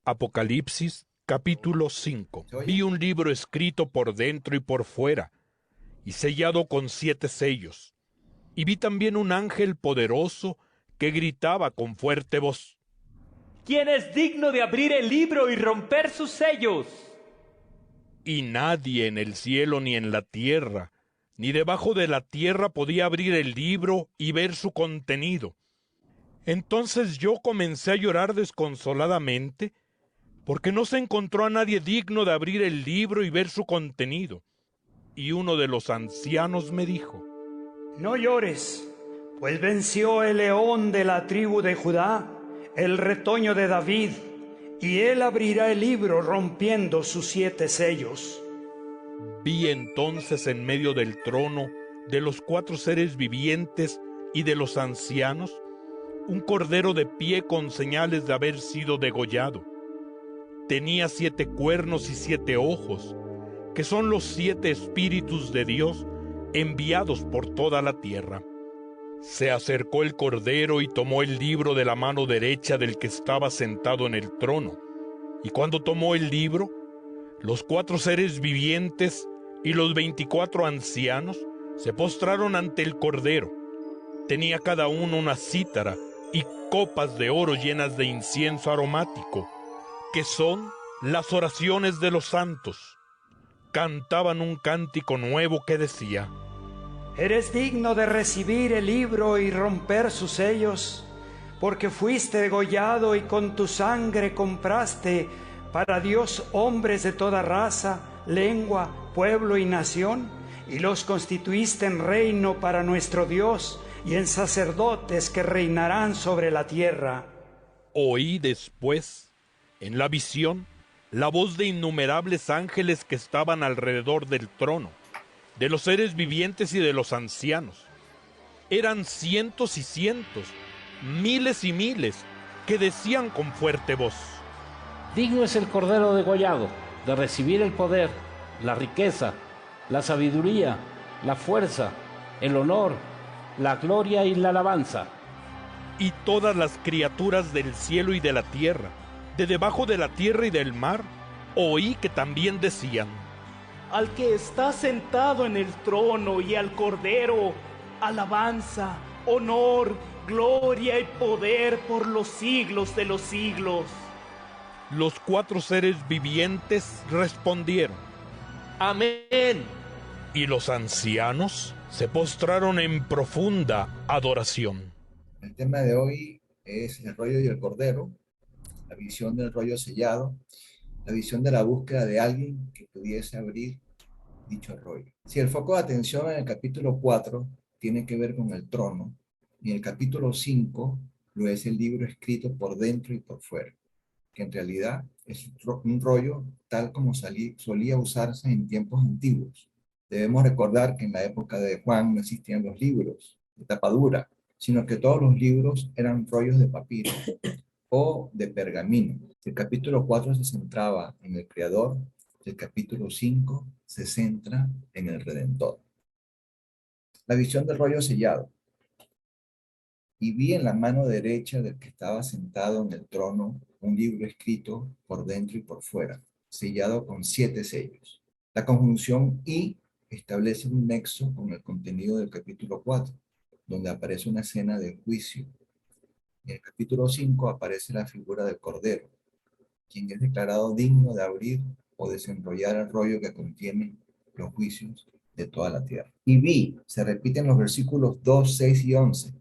Apocalipsis, capítulo 5. Vi un libro escrito por dentro y por fuera, y sellado con 7 sellos. Y vi también un ángel poderoso que gritaba con fuerte voz: ¿Quién es digno de abrir el libro y romper sus sellos? Y nadie en el cielo ni en la tierra, ni debajo de la tierra podía abrir el libro y ver su contenido. Entonces yo comencé a llorar desconsoladamente, porque no se encontró a nadie digno de abrir el libro y ver su contenido. Y uno de los ancianos me dijo: No llores, pues venció el león de la tribu de Judá, el retoño de David, y él abrirá el libro rompiendo sus 7 sellos. Vi entonces en medio del trono, de los 4 seres vivientes y de los ancianos, un cordero de pie con señales de haber sido degollado. Tenía 7 cuernos y 7 ojos, que son los 7 espíritus de Dios enviados por toda la tierra. Se acercó el cordero y tomó el libro de la mano derecha del que estaba sentado en el trono. Y cuando tomó el libro, los 4 seres vivientes y los 24 ancianos se postraron ante el cordero. Tenía cada uno una cítara y copas de oro llenas de incienso aromático, que son las oraciones de los santos. Cantaban un cántico nuevo que decía: Eres digno de recibir el libro y romper sus sellos, porque fuiste degollado y con tu sangre compraste para Dios hombres de toda raza, lengua, pueblo y nación, y los constituiste en reino para nuestro Dios y en sacerdotes que reinarán sobre la tierra. Oí después, en la visión, la voz de innumerables ángeles que estaban alrededor del trono, de los seres vivientes y de los ancianos. Eran cientos y cientos, miles y miles, que decían con fuerte voz: Digno es el Cordero degollado de recibir el poder, la riqueza, la sabiduría, la fuerza, el honor, la gloria y la alabanza. Y todas las criaturas del cielo y de la tierra, de debajo de la tierra y del mar, oí que también decían: Al que está sentado en el trono y al Cordero, alabanza, honor, gloria y poder por los siglos de los siglos. Los 4 seres vivientes respondieron: Amén. y los ancianos se postraron en profunda adoración. El tema de hoy es el rollo y el cordero, la visión del rollo sellado, la visión de la búsqueda de alguien que pudiese abrir dicho rollo. Si el foco de atención en el capítulo 4 tiene que ver con el trono, y en el capítulo 5 lo es el libro escrito por dentro y por fuera, que en realidad es un rollo tal como solía usarse en tiempos antiguos. Debemos recordar que en la época de Juan no existían los libros de tapa dura, sino que todos los libros eran rollos de papiro o de pergamino. El capítulo 4 se centraba en el Creador, el capítulo 5 se centra en el Redentor. La visión del rollo sellado. Y vi en la mano derecha del que estaba sentado en el trono un libro escrito por dentro y por fuera, sellado con 7 sellos. La conjunción y establece un nexo con el contenido del capítulo 4, donde aparece una escena de juicio. En el capítulo 5 aparece la figura del Cordero, quien es declarado digno de abrir o desenrollar el rollo que contiene los juicios de toda la tierra. Y vi, se repiten los versículos 2, 6 y 11.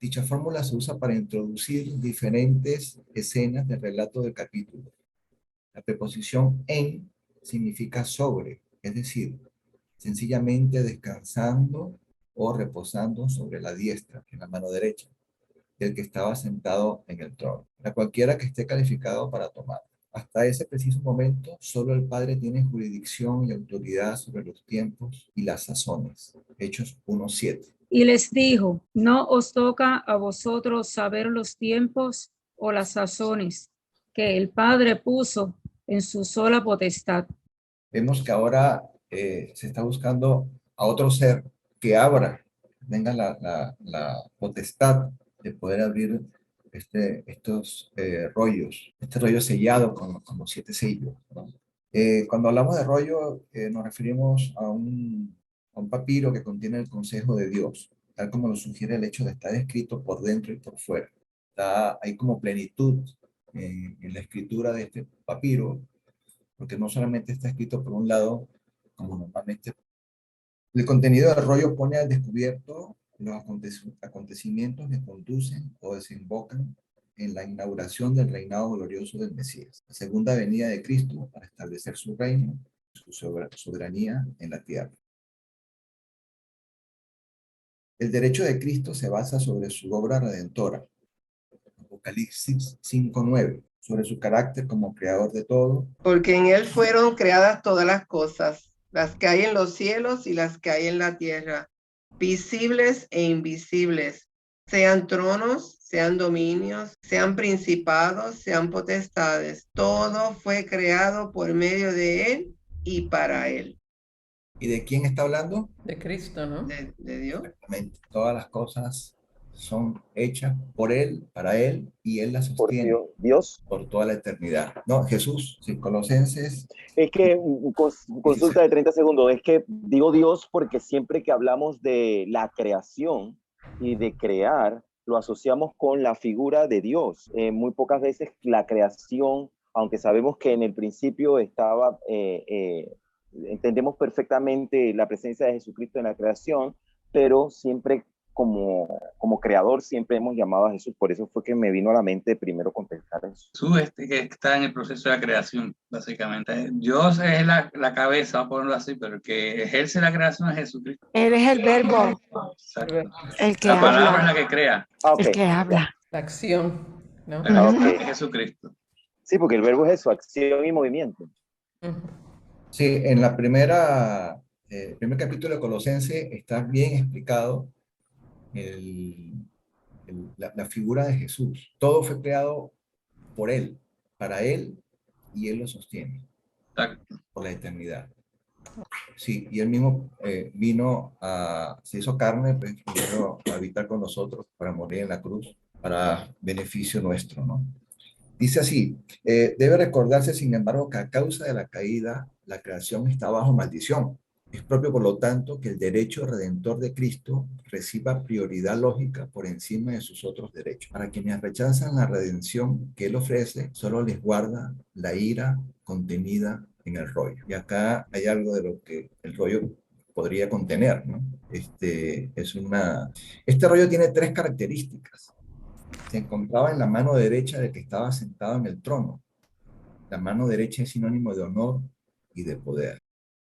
Dicha fórmula se usa para introducir diferentes escenas del relato del capítulo. La preposición en significa sobre, es decir, sencillamente descansando o reposando sobre la diestra, en la mano derecha, del que estaba sentado en el trono, a cualquiera que esté calificado para tomar. Hasta ese preciso momento, solo el Padre tiene jurisdicción y autoridad sobre los tiempos y las sazones. Hechos 1:7. Y les dijo: no os toca a vosotros saber los tiempos o las sazones que el Padre puso en su sola potestad. Vemos que ahora se está buscando a otro ser que abra, tenga la potestad de poder abrir estos rollos, este rollo sellado con los 7 sellos, ¿no? Cuando hablamos de rollo, nos referimos a un papiro que contiene el consejo de Dios, tal como lo sugiere el hecho de estar escrito por dentro y por fuera. Hay como plenitud en la escritura de este papiro, porque no solamente está escrito por un lado, como normalmente. El contenido del rollo pone al descubierto los acontecimientos que conducen o desembocan en la inauguración del reinado glorioso del Mesías, la segunda venida de Cristo para establecer su reino, su soberanía en la tierra. El derecho de Cristo se basa sobre su obra redentora, Apocalipsis 5:9, sobre su carácter como creador de todo. Porque en él fueron creadas todas las cosas, las que hay en los cielos y las que hay en la tierra, visibles e invisibles, sean tronos, sean dominios, sean principados, sean potestades. Todo fue creado por medio de él y para él. ¿Y de quién está hablando? De Cristo, ¿no? De Dios. Exactamente. Todas las cosas son hechas por él, para él, y él las sostiene. Por Dios. Por toda la eternidad. No, Jesús, sí, Colosenses. Es que, consulta de 30 segundos, es que digo Dios porque siempre que hablamos de la creación y de crear, lo asociamos con la figura de Dios. Muy pocas veces la creación, aunque sabemos que en el principio estaba, entendemos perfectamente la presencia de Jesucristo en la creación, pero siempre como creador siempre hemos llamado a Jesús. Por eso fue que me vino a la mente primero contestar eso. Jesús que está en el proceso de la creación, básicamente. Dios es la cabeza, vamos a ponerlo así, pero el que ejerce la creación es Jesucristo. Él es el verbo. Exacto. El que la palabra habla. es la que crea. El que habla. La acción, ¿no? Es Jesucristo. Sí, porque el verbo es eso, acción y movimiento. Sí, en el primer capítulo de Colosenses está bien explicado la figura de Jesús. Todo fue creado por él, para él, y él lo sostiene. Exacto. Por la eternidad. Sí, y él mismo se hizo carne, pues, vino a habitar con nosotros para morir en la cruz, para beneficio nuestro, ¿no? Dice así, debe recordarse, sin embargo, que a causa de la caída, la creación está bajo maldición. Es propio, por lo tanto, que el derecho redentor de Cristo reciba prioridad lógica por encima de sus otros derechos. Para quienes rechazan la redención que Él ofrece, solo les guarda la ira contenida en el rollo. Y acá hay algo de lo que el rollo podría contener, ¿no? Este rollo tiene 3 características. Se encontraba en la mano derecha del que estaba sentado en el trono. La mano derecha es sinónimo de honor y de poder.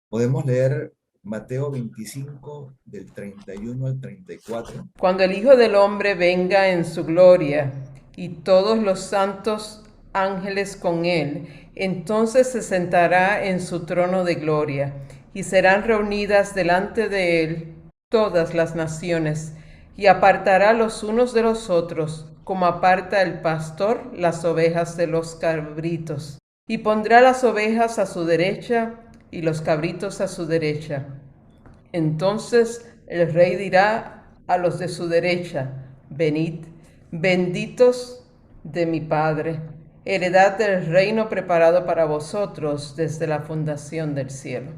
Podemos leer Mateo 25, del 31 al 34. Cuando el Hijo del Hombre venga en su gloria y todos los santos ángeles con él, entonces se sentará en su trono de gloria y serán reunidas delante de él todas las naciones y apartará los unos de los otros, como aparta el pastor las ovejas de los cabritos. Y pondrá las ovejas a su derecha y los cabritos a su derecha. Entonces el rey dirá a los de su derecha: venid, benditos de mi Padre, heredad del reino preparado para vosotros desde la fundación del cielo.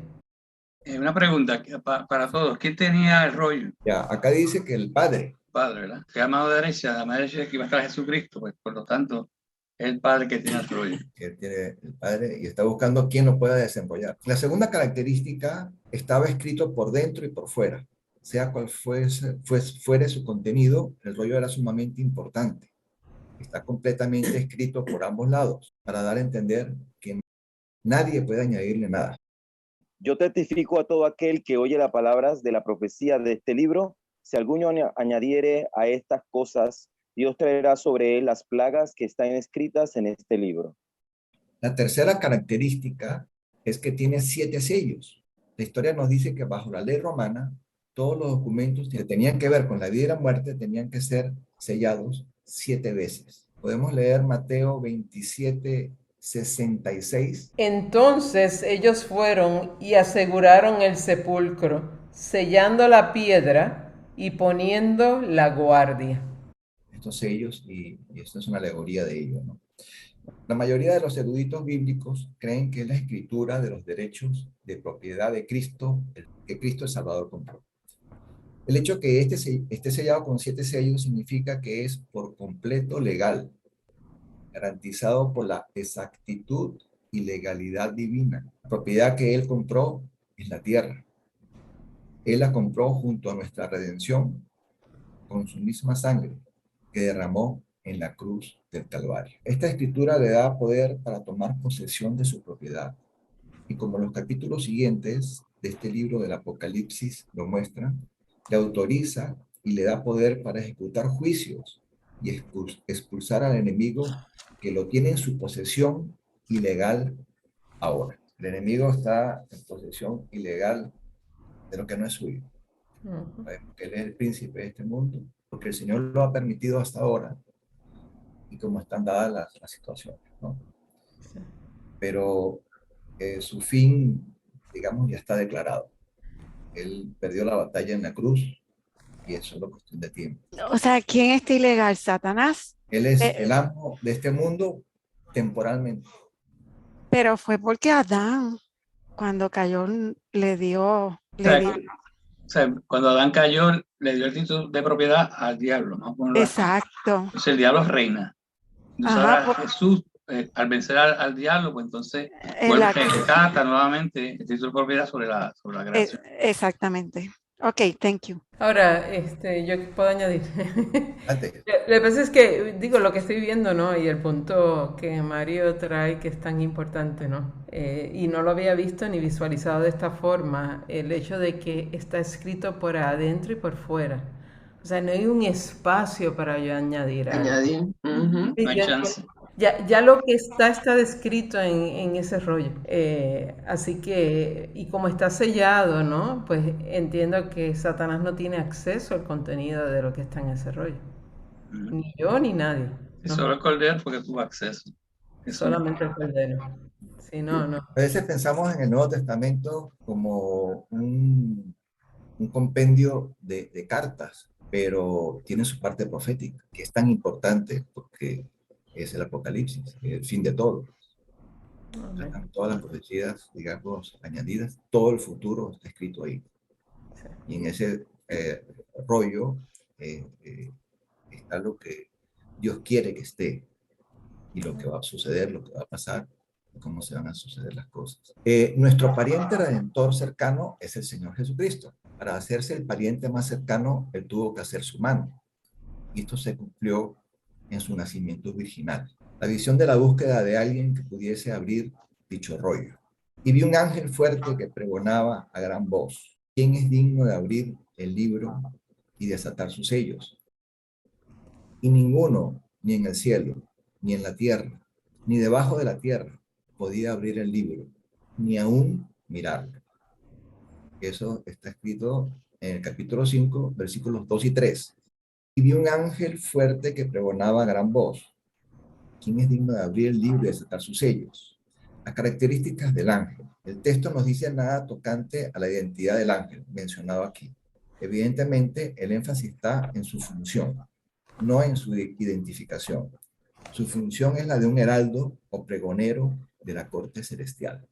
Una pregunta para todos. ¿Quién tenía el rollo? Ya, acá dice que el Padre. Padre, ¿verdad? Que a mano derecha, la mano derecha es que iba a estar Jesucristo, pues por lo tanto, es el Padre que tiene el rollo. Él tiene el Padre y está buscando quién lo pueda desenrollar. La segunda característica, estaba escrito por dentro y por fuera. Sea cual fuere su contenido, el rollo era sumamente importante. Está completamente escrito por ambos lados, para dar a entender que nadie puede añadirle nada. Yo testifico a todo aquel que oye las palabras de la profecía de este libro. Si alguno añadiere a estas cosas, Dios traerá sobre él las plagas que están escritas en este libro. La tercera característica es que tiene 7 sellos. La historia nos dice que bajo la ley romana, todos los documentos que tenían que ver con la vida y la muerte tenían que ser sellados 7 veces. Podemos leer Mateo 27:66. Entonces ellos fueron y aseguraron el sepulcro, sellando la piedra y poniendo la guardia. estos sellos y esto es una alegoría de ello, ¿no? La mayoría de los eruditos bíblicos creen que es la escritura de los derechos de propiedad de Cristo, que Cristo el Salvador compró. El hecho que esté sellado con 7 sellos significa que es por completo legal, garantizado por la exactitud y legalidad divina. La propiedad que Él compró es la tierra. Él la compró junto a nuestra redención con su misma sangre que derramó en la cruz del Calvario. Esta escritura le da poder para tomar posesión de su propiedad. Y como los capítulos siguientes de este libro del Apocalipsis lo muestran, le autoriza y le da poder para ejecutar juicios y expulsar al enemigo que lo tiene en su posesión ilegal ahora. El enemigo está en posesión ilegal de lo que no es suyo. Sabemos que él es el príncipe de este mundo, porque el Señor lo ha permitido hasta ahora, y como están dadas las situaciones, ¿no? Pero su fin, digamos, ya está declarado. Él perdió la batalla en la cruz, y es solo cuestión de tiempo. O sea, ¿quién está ilegal? ¿Satanás? Él es el amo de este mundo temporalmente. Pero fue porque Adán, cuando cayó, le dio... O sea, cuando Adán cayó, le dio el título de propiedad al diablo, ¿no? Exacto. Entonces el diablo reina. Entonces ahora Jesús, al vencer al diablo, pues entonces vuelve, rescata nuevamente el título de propiedad sobre la creación. Exactamente. Ok, thank you. Ahora, yo puedo añadir. Lo que pasa es que, digo, lo que estoy viendo, ¿no? Y el punto que Mario trae que es tan importante, ¿no? Y no lo había visto ni visualizado de esta forma, el hecho de que está escrito por adentro y por fuera. O sea, no hay un espacio para yo añadir algo. No hay chance. Ya lo que está descrito en ese rollo. Así que, y como está sellado, ¿no? Pues entiendo que Satanás no tiene acceso al contenido de lo que está en ese rollo. Ni yo ni nadie. Y solo el Cordero porque tuvo acceso. Solamente el Cordero. Si no, no. A veces pensamos en el Nuevo Testamento como un compendio de cartas, pero tiene su parte profética, que es tan importante porque es el Apocalipsis, el fin de todo. Están todas las profecías, digamos, añadidas, todo el futuro está escrito ahí. Y en ese rollo está lo que Dios quiere que esté, y lo que va a suceder, lo que va a pasar, cómo se van a suceder las cosas. Nuestro pariente redentor cercano es el Señor Jesucristo. Para hacerse el pariente más cercano, Él tuvo que hacer su mano. Y esto se cumplió en su nacimiento virginal. La visión de la búsqueda de alguien que pudiese abrir dicho rollo. Y vi un ángel fuerte que pregonaba a gran voz: ¿quién es digno de abrir el libro y desatar sus sellos? Y ninguno, ni en el cielo, ni en la tierra, ni debajo de la tierra, podía abrir el libro, ni aún mirarlo. Eso está escrito en el capítulo 5, versículos 2 y 3. Y vi un ángel fuerte que pregonaba a gran voz: ¿quién es digno de abrir el libro y desatar sus sellos? Las características del ángel. El texto no dice nada tocante a la identidad del ángel mencionado aquí. Evidentemente, el énfasis está en su función, no en su identificación. Su función es la de un heraldo o pregonero de la corte celestial.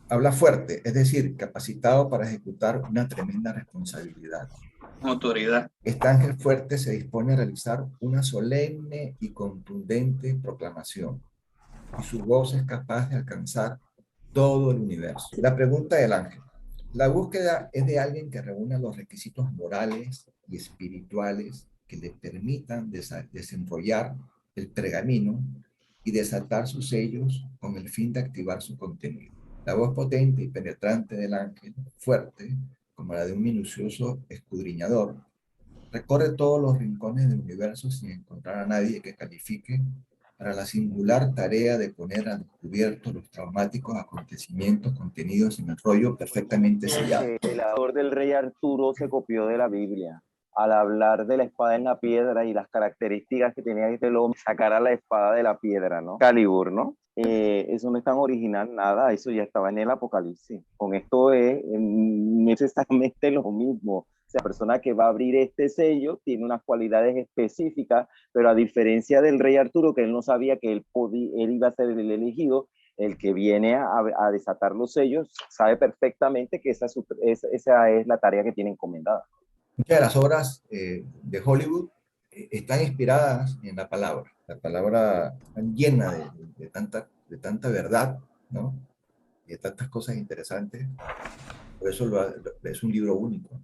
Habla fuerte, es decir, capacitado para ejecutar una tremenda responsabilidad. Autoridad. Este ángel fuerte se dispone a realizar una solemne y contundente proclamación, y su voz es capaz de alcanzar todo el universo. La pregunta del ángel. La búsqueda es de alguien que reúna los requisitos morales y espirituales que le permitan desenrollar el pergamino y desatar sus sellos con el fin de activar su contenido. La voz potente y penetrante del ángel, fuerte, como la de un minucioso escudriñador, recorre todos los rincones del universo sin encontrar a nadie que califique para la singular tarea de poner al descubierto los traumáticos acontecimientos contenidos en el rollo perfectamente sellado. El autor del Rey Arturo se copió de la Biblia. Al hablar de la espada en la piedra y las características que tenía este hombre, sacar a la espada de la piedra, ¿no? Calibur, ¿no? Eso no es tan original, nada, eso ya estaba en el Apocalipsis. Con esto es necesariamente lo mismo. O sea, la persona que va a abrir este sello tiene unas cualidades específicas, pero a diferencia del rey Arturo, que él no sabía que él iba a ser el elegido, el que viene a desatar los sellos sabe perfectamente que esa es la tarea que tiene encomendada. Muchas de las obras de Hollywood están inspiradas en la palabra. La palabra está llena de tanta verdad, ¿no? Y de tantas cosas interesantes. Por eso es un libro único.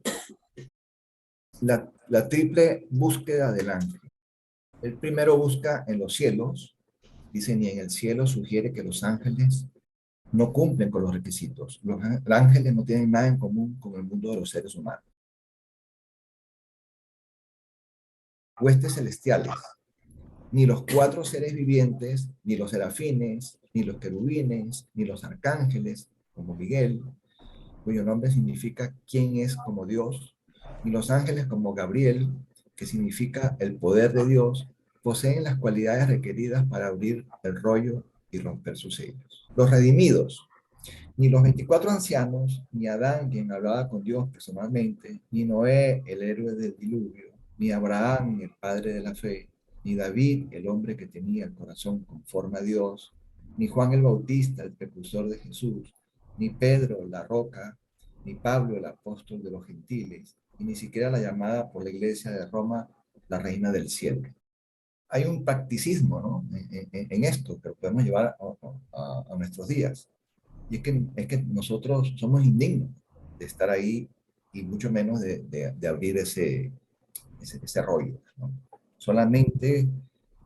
La triple búsqueda del ángel. El primero busca en los cielos. Dice, ni en el cielo sugiere que los ángeles no cumplen con los requisitos. Los ángeles no tienen nada en común con el mundo de los seres humanos. Huestes celestiales. Ni los 4 seres vivientes, ni los serafines, ni los querubines, ni los arcángeles, como Miguel, cuyo nombre significa quién es como Dios, ni los ángeles como Gabriel, que significa el poder de Dios, poseen las cualidades requeridas para abrir el rollo y romper sus sellos. Los redimidos. Ni los 24 ancianos, ni Adán, quien hablaba con Dios personalmente, ni Noé, el héroe del diluvio, ni Abraham, el padre de la fe, ni David, el hombre que tenía el corazón conforme a Dios, ni Juan el Bautista, el precursor de Jesús, ni Pedro, la roca, ni Pablo, el apóstol de los gentiles, y ni siquiera la llamada por la iglesia de Roma, la reina del cielo. Hay un practicismo, ¿no? en esto que lo podemos llevar a nuestros días. Y es que nosotros somos indignos de estar ahí y mucho menos de abrir ese rollo, ¿no? Solamente,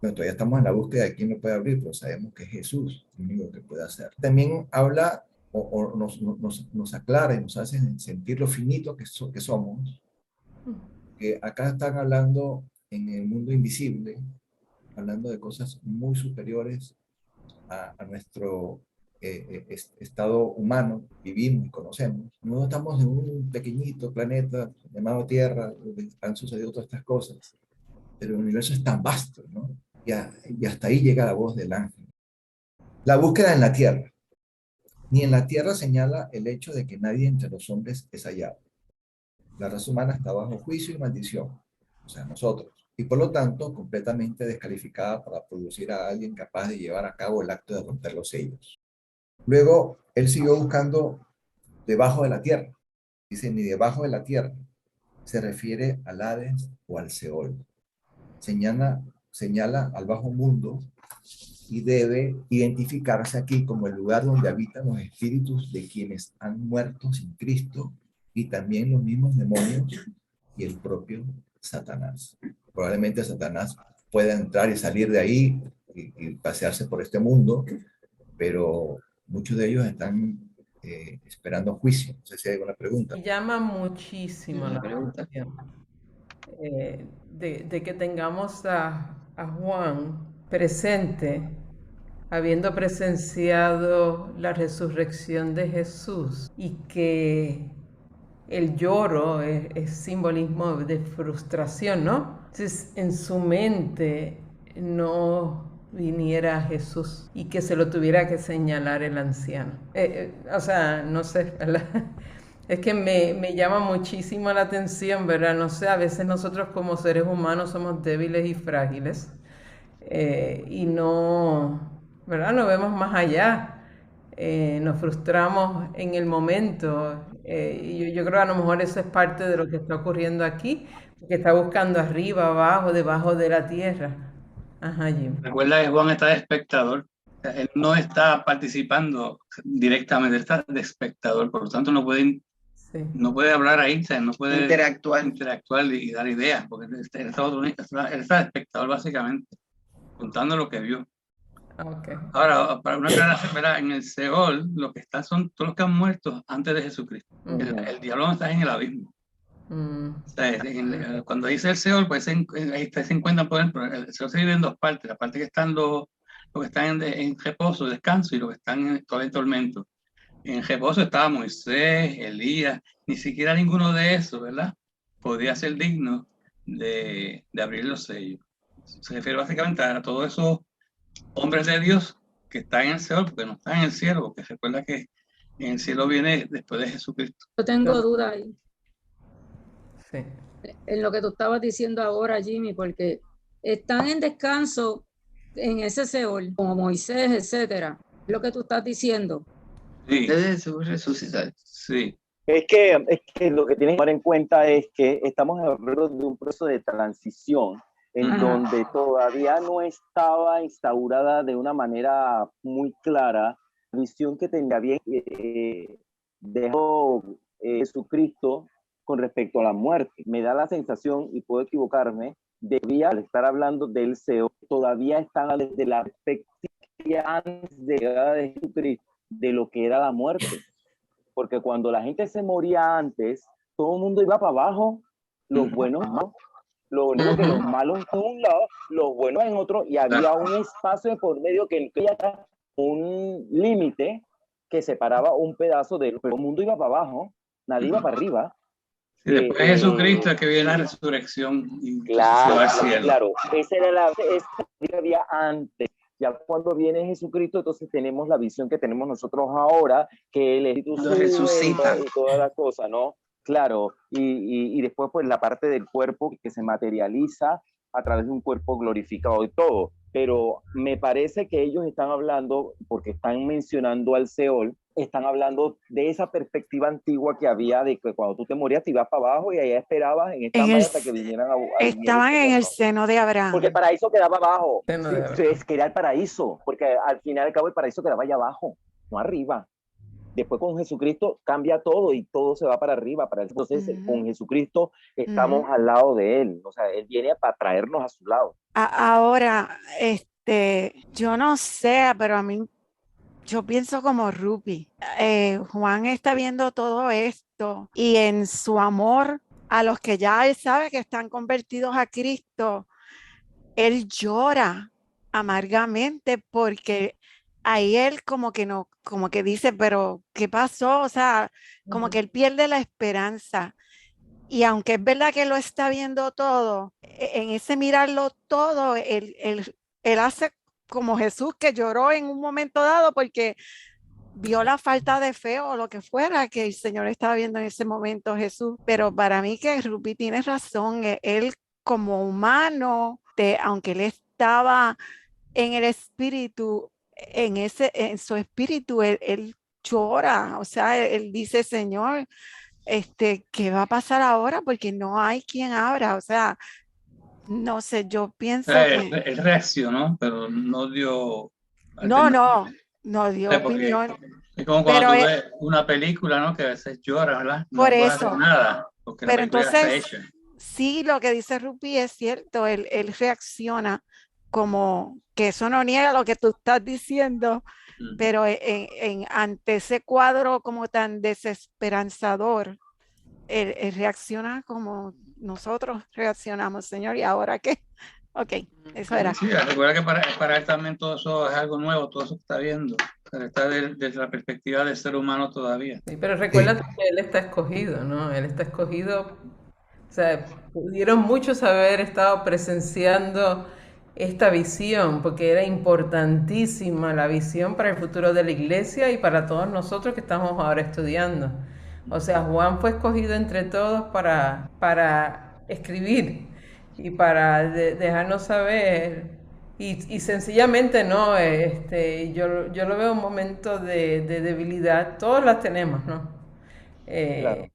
bueno, todavía estamos en la búsqueda de quién lo puede abrir, pero sabemos que es Jesús el único que puede hacer. También habla o nos aclara y nos hace sentir lo finito que somos, que acá están hablando en el mundo invisible, hablando de cosas muy superiores a nuestro estado humano, vivimos y conocemos. No estamos en un pequeñito planeta llamado Tierra, donde han sucedido todas estas cosas, pero el universo es tan vasto, ¿no? Y hasta ahí llega la voz del ángel. La búsqueda en la Tierra. Ni en la Tierra señala el hecho de que nadie entre los hombres es hallado. La raza humana está bajo juicio y maldición, o sea, nosotros, y por lo tanto completamente descalificada para producir a alguien capaz de llevar a cabo el acto de romper los sellos. Luego, él siguió buscando debajo de la tierra. Dice, ni debajo de la tierra. Se refiere al Hades o al Seol. Señala al bajo mundo y debe identificarse aquí como el lugar donde habitan los espíritus de quienes han muerto sin Cristo y también los mismos demonios y el propio Satanás. Probablemente Satanás pueda entrar y salir de ahí y pasearse por este mundo, pero muchos de ellos están esperando juicio. No sé si hay alguna pregunta. Me llama muchísimo la atención de que tengamos a Juan presente, habiendo presenciado la resurrección de Jesús, y que el lloro es simbolismo de frustración, ¿no? Entonces, en su mente no viniera Jesús y que se lo tuviera que señalar el anciano. O sea, no sé, ¿verdad? Es que me llama muchísimo la atención, ¿verdad? No sé, a veces nosotros como seres humanos somos débiles y frágiles y no, ¿verdad? No vemos más allá. Nos frustramos en el momento y yo creo que a lo mejor eso es parte de lo que está ocurriendo aquí, porque está buscando arriba, abajo, debajo de la tierra. Ajá, Jim. Recuerda que Juan está de espectador, o sea, él no está participando directamente, él está de espectador, por lo tanto no puede hablar ahí, o sea, no puede interactuar y dar ideas, porque él está de espectador básicamente, contando lo que vio. Okay. Ahora, para una aclaración, ¿verdad? En el Seol, lo que están son todos los que han muerto antes de Jesucristo. El diablo no está en el abismo. O sea, cuando dice el Seol, pues ahí se encuentran, por ejemplo, el Seol se divide en dos partes: la parte que están los que están en reposo, descanso, y los que están en tormento. En reposo estaba Moisés, Elías, ni siquiera ninguno de esos, ¿verdad? Podía ser digno de abrir los sellos. Se refiere básicamente a todos esos hombres de Dios que están en el Seol, porque no están en el cielo, porque recuerda que en el cielo viene después de Jesucristo. Yo tengo duda ahí. Sí. En lo que tú estabas diciendo ahora, Jimmy, porque están en descanso en ese Seol, como Moisés, etcétera. Lo que tú estás diciendo. Sí. Debe resucitar. Sí. Es que lo que tienes que tomar en cuenta es que estamos hablando de un proceso de transición en donde todavía no estaba instaurada de una manera muy clara la visión que tenía bien dejó Jesucristo con respecto a la muerte. Me da la sensación, y puedo equivocarme, de que al estar hablando del Seol, todavía están desde la perspectiva antes de la llegada de Jesucristo de lo que era la muerte. Porque cuando la gente se moría antes, todo el mundo iba para abajo, los buenos no. Lo único que los malos en un lado, los buenos en otro, y había un espacio de por medio que era un límite que separaba un pedazo de, pero el mundo iba para abajo, nadie iba para arriba. Sí, después de Jesucristo es que viene la resurrección y claro, se va al cielo. Claro, esa era la que había antes. Ya cuando viene Jesucristo, entonces tenemos la visión que tenemos nosotros ahora, que el Espíritu resucita y todas las cosas, ¿no? Claro, y después pues la parte del cuerpo que se materializa a través de un cuerpo glorificado y todo. Pero me parece que ellos están hablando, porque están mencionando al Seol, están hablando de esa perspectiva antigua que había de que cuando tú te morías te ibas para abajo y allá esperabas en esta hasta que vinieran a estaban en el seno de Abraham. Porque el paraíso quedaba abajo. Es que era el paraíso, porque al final y al cabo el paraíso quedaba allá abajo, no arriba. Después con Jesucristo cambia todo y todo se va para arriba. Entonces con Jesucristo estamos al lado de Él. O sea, Él viene para traernos a su lado. Ahora, yo no sé, pero a mí, yo pienso como Rupi. Juan está viendo todo esto y en su amor a los que ya él sabe que están convertidos a Cristo, él llora amargamente porque ahí él como que dice, pero ¿qué pasó? O sea, como que él pierde la esperanza. Y aunque es verdad que lo está viendo todo, en ese mirarlo todo, él hace como Jesús que lloró en un momento dado porque vio la falta de fe o lo que fuera que el Señor estaba viendo en ese momento, Jesús. Pero para mí que Rupi tiene razón, él como humano, aunque él estaba en el espíritu, en su espíritu, él llora, o sea, él dice, Señor, ¿qué va a pasar ahora? Porque no hay quien abra, o sea, no sé, yo pienso que... Él reaccionó, pero no dio... No dio opinión. Es como cuando tú ves una película, ¿no? Que a veces llora, ¿verdad? No por puede eso. Hacer nada, porque pero la película entonces, está hecha. Sí, lo que dice Rupi es cierto, él reacciona como que eso no niega lo que tú estás diciendo, pero ante ese cuadro como tan desesperanzador, él reacciona como nosotros reaccionamos, Señor, ¿y ahora qué? Ok, eso era. Sí, recuerda que para él también todo eso es algo nuevo, todo eso que está viendo, pero está desde la perspectiva del ser humano todavía. Sí, pero recuerda que él está escogido, ¿no? Él está escogido, o sea, pudieron muchos haber estado presenciando esta visión, porque era importantísima la visión para el futuro de la iglesia y para todos nosotros que estamos ahora estudiando. O sea, Juan fue escogido entre todos para escribir y para dejarnos saber. Y sencillamente no, yo lo veo un momento de debilidad, todos las tenemos, ¿no? Claro.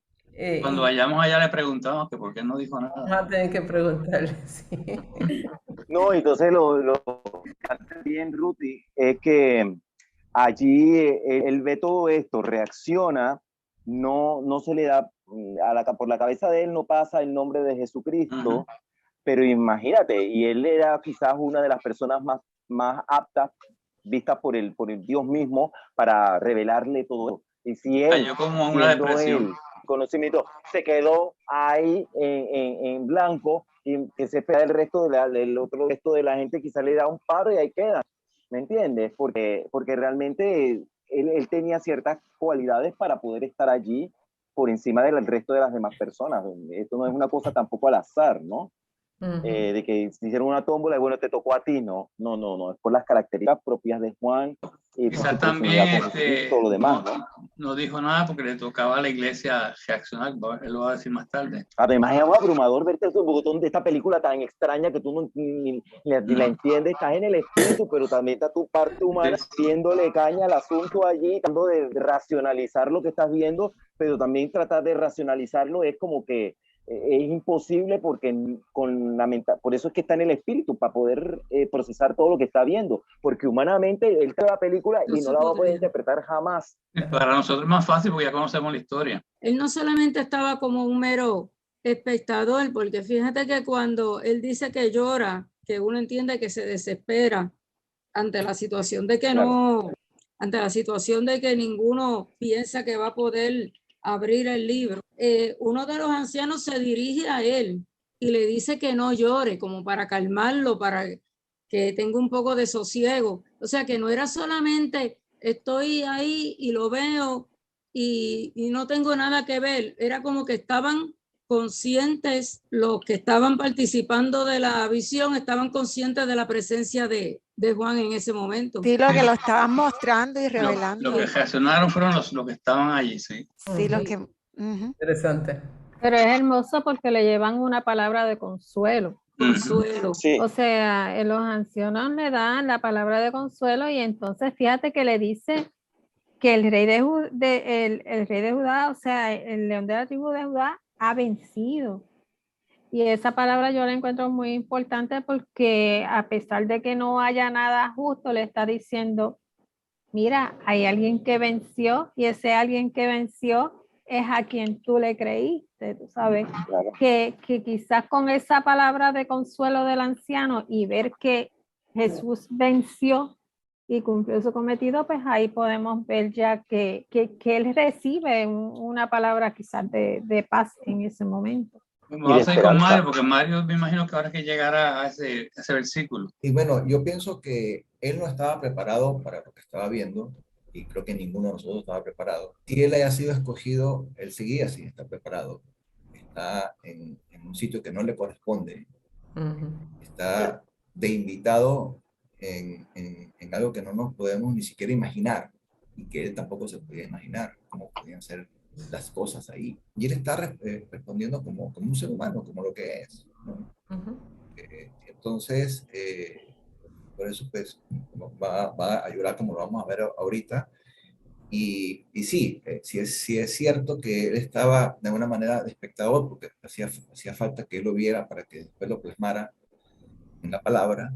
Cuando vayamos allá le preguntamos que por qué no dijo nada. Vamos a tener que preguntarle, sí. No, entonces lo que hace bien Ruti es que allí él ve todo esto, reacciona, no se le da, por la cabeza de él no pasa el nombre de Jesucristo, pero imagínate, y él era quizás una de las personas más aptas, vistas por el Dios mismo, para revelarle todo eso. Y si él, como una depresión. Conocimiento, se quedó ahí en blanco, y que se espera el resto del otro resto de la gente, quizás le da un paro y ahí queda, ¿me entiendes? Porque realmente él tenía ciertas cualidades para poder estar allí por encima del resto de las demás personas. Esto no es una cosa tampoco al azar, ¿no? De que se hicieron una tómbola y bueno, te tocó a ti, no, es por las características propias de Juan y quizás también todo lo demás, no dijo nada porque le tocaba a la iglesia reaccionar, él lo va a decir más tarde. Además es abrumador verte un botón de esta película tan extraña que tú ni la entiendes, estás en el espíritu, pero también está tu parte humana viéndole caña al asunto allí, tratando de racionalizar lo que estás viendo, pero también tratar de racionalizarlo es como que es imposible porque por eso es que está en el espíritu, para poder procesar todo lo que está viendo, porque humanamente él trae la película y no la va a poder interpretar jamás. Para nosotros es más fácil porque ya conocemos la historia. Él no solamente estaba como un mero espectador, porque fíjate que cuando él dice que llora, que uno entiende que se desespera ante la situación de que ante la situación de que ninguno piensa que va a poder abrir el libro. Uno de los ancianos se dirige a él y le dice que no llore, como para calmarlo, para que tenga un poco de sosiego. O sea, que no era solamente estoy ahí y lo veo y no tengo nada que ver. Era como que estaban conscientes, los que estaban participando de la visión, estaban conscientes de la presencia de Juan en ese momento. Sí, lo que lo estaban mostrando y revelando. Lo que reaccionaron fueron los que estaban allí, sí. Sí, lo que... Interesante. Pero es hermoso porque le llevan una palabra de consuelo. Consuelo. Sí. O sea, los ancianos le dan la palabra de consuelo y entonces fíjate que le dice que el rey de Judá, o sea, el león de la tribu de Judá ha vencido. Y esa palabra yo la encuentro muy importante porque a pesar de que no haya nada justo, le está diciendo, mira, hay alguien que venció y ese alguien que venció es a quien tú le creíste, tú sabes, Claro. que quizás con esa palabra de consuelo del anciano y ver que Jesús venció y cumplió su cometido, pues ahí podemos ver ya que él recibe una palabra quizás de paz en ese momento. Vamos a ir con Mario, porque Mario me imagino que ahora que llegará a ese versículo. Y bueno, yo pienso que él no estaba preparado para lo que estaba viendo, y creo que ninguno de nosotros estaba preparado. Si él haya sido escogido, él seguía sin estar preparado. Está en un sitio que no le corresponde. Está de invitado en algo que no nos podemos ni siquiera imaginar, y que él tampoco se podía imaginar cómo podían ser las cosas ahí. Y él está respondiendo como un ser humano, como lo que es, ¿no? Entonces, por eso pues va a ayudar, como lo vamos a ver ahorita. Y sí, sí es cierto que él estaba de alguna manera de espectador, porque hacía falta que él lo viera para que después lo plasmara en la palabra.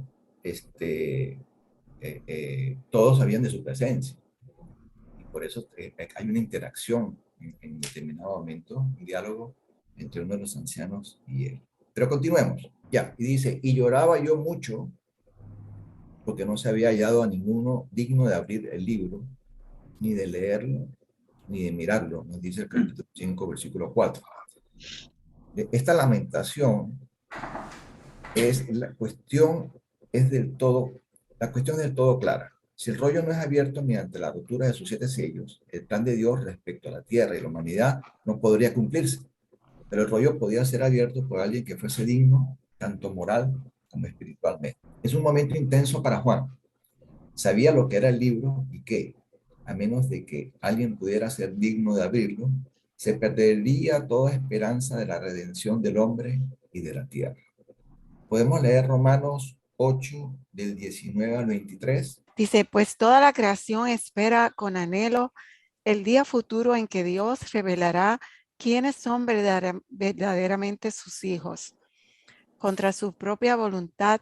Todos sabían de su presencia. Y por eso hay una interacción en determinado momento, un diálogo entre uno de los ancianos y él. Pero continuemos. Ya, y dice, y lloraba yo mucho porque no se había hallado a ninguno digno de abrir el libro, ni de leerlo, ni de mirarlo, nos dice el capítulo 5, versículo 4. Esta lamentación es la cuestión del todo clara. Si el rollo no es abierto mediante la rotura de sus 7 sellos, el plan de Dios respecto a la tierra y la humanidad no podría cumplirse. Pero el rollo podía ser abierto por alguien que fuese digno, tanto moral como espiritualmente. Es un momento intenso para Juan. Sabía lo que era el libro y que, a menos de que alguien pudiera ser digno de abrirlo, se perdería toda esperanza de la redención del hombre y de la tierra. Podemos leer Romanos 8, del 19 al 23. Dice, pues toda la creación espera con anhelo el día futuro en que Dios revelará quiénes son verdaderamente sus hijos. Contra su propia voluntad,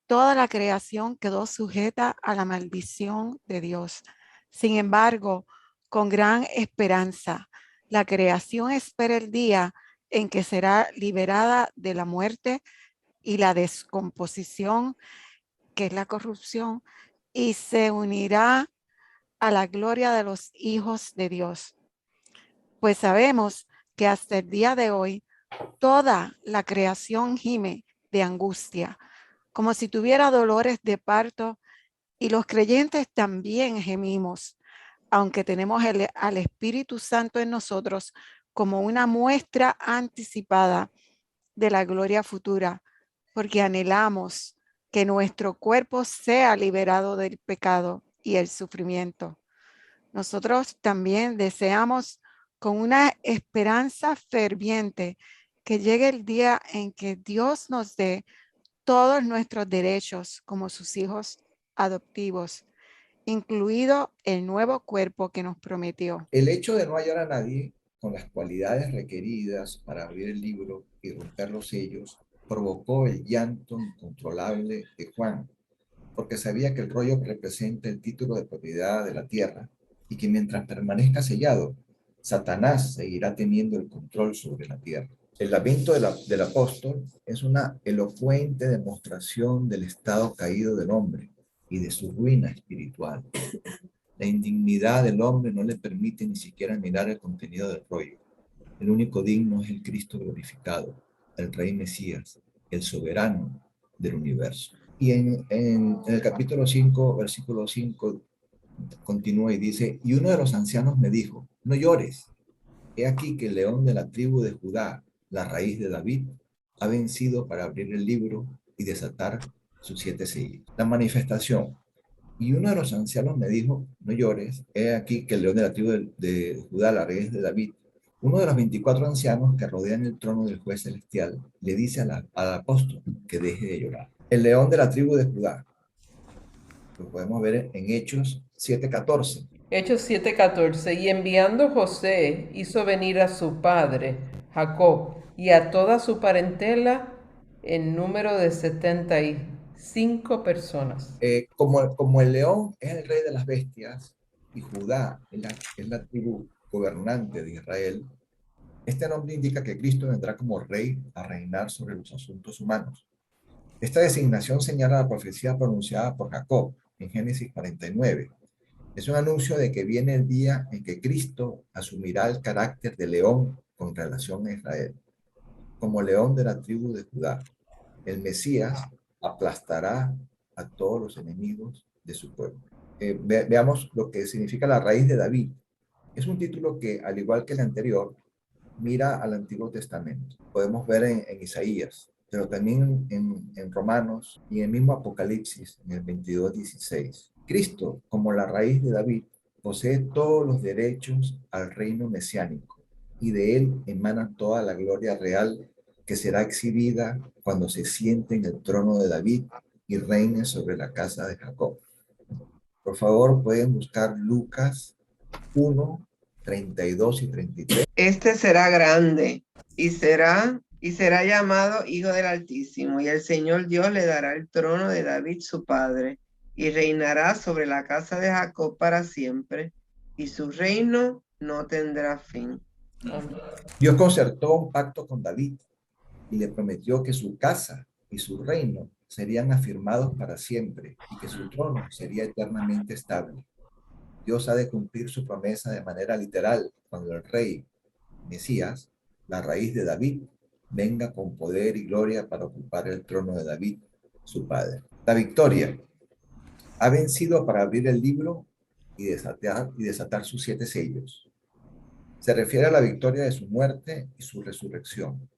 toda la creación quedó sujeta a la maldición de Dios. Sin embargo, con gran esperanza, la creación espera el día en que será liberada de la muerte y la descomposición, que es la corrupción, y se unirá a la gloria de los hijos de Dios. Pues sabemos que hasta el día de hoy, toda la creación gime de angustia, como si tuviera dolores de parto, y los creyentes también gemimos, aunque tenemos al Espíritu Santo en nosotros como una muestra anticipada de la gloria futura, porque anhelamos que nuestro cuerpo sea liberado del pecado y el sufrimiento. nosotros también deseamos con una esperanza ferviente que llegue el día en que Dios nos dé todos nuestros derechos como sus hijos adoptivos, incluido el nuevo cuerpo que nos prometió. El hecho de no hallar a nadie con las cualidades requeridas para abrir el libro y romper los sellos provocó el llanto incontrolable de Juan, porque sabía que el rollo representa el título de propiedad de la tierra y que mientras permanezca sellado, Satanás seguirá teniendo el control sobre la tierra. El lamento del apóstol es una elocuente demostración del estado caído del hombre y de su ruina espiritual. La indignidad del hombre no le permite ni siquiera mirar el contenido del rollo. El único digno es el Cristo glorificado, el Rey Mesías, el soberano del universo. Y en el capítulo 5, versículo 5, continúa y dice, y uno de los ancianos me dijo, no llores, he aquí que el león de la tribu de Judá, la raíz de David, ha vencido para abrir el libro y desatar sus 7 sellos. La manifestación. Y uno de los ancianos me dijo, no llores, he aquí que el león de la tribu de Judá, la raíz de David. Uno de los 24 ancianos que rodean el trono del juez celestial le dice al apóstol que deje de llorar. El león de la tribu de Judá. Lo podemos ver en Hechos 7:14. Hechos 7:14. Y enviando José, hizo venir a su padre, Jacob, y a toda su parentela en número de 75 personas. Como el león es el rey de las bestias y Judá es la tribu gobernante de Israel, este nombre indica que Cristo vendrá como rey a reinar sobre los asuntos humanos. Esta designación señala la profecía pronunciada por Jacob en Génesis 49. Es un anuncio de que viene el día en que Cristo asumirá el carácter de león con relación a Israel. Como león de la tribu de Judá, el Mesías aplastará a todos los enemigos de su pueblo. Veamos lo que significa la raíz de David. Es un título que, al igual que el anterior, mira al Antiguo Testamento. Podemos ver en Isaías, pero también en Romanos y en el mismo Apocalipsis, en el 22:16. Cristo, como la raíz de David, posee todos los derechos al reino mesiánico y de él emana toda la gloria real que será exhibida cuando se siente en el trono de David y reine sobre la casa de Jacob. Por favor, pueden buscar Lucas 1, 32 y 33. Este será grande y será llamado Hijo del Altísimo, y el Señor Dios le dará el trono de David su padre, y reinará sobre la casa de Jacob para siempre, y su reino no tendrá fin. Dios concertó un pacto con David y le prometió que su casa y su reino serían afirmados para siempre y que su trono sería eternamente estable. Dios ha de cumplir su promesa de manera literal cuando el rey Mesías, la raíz de David, venga con poder y gloria para ocupar el trono de David, su padre. La victoria. Ha vencido para abrir el libro y desatar sus 7 sellos. Se refiere a la victoria de su muerte y su resurrección.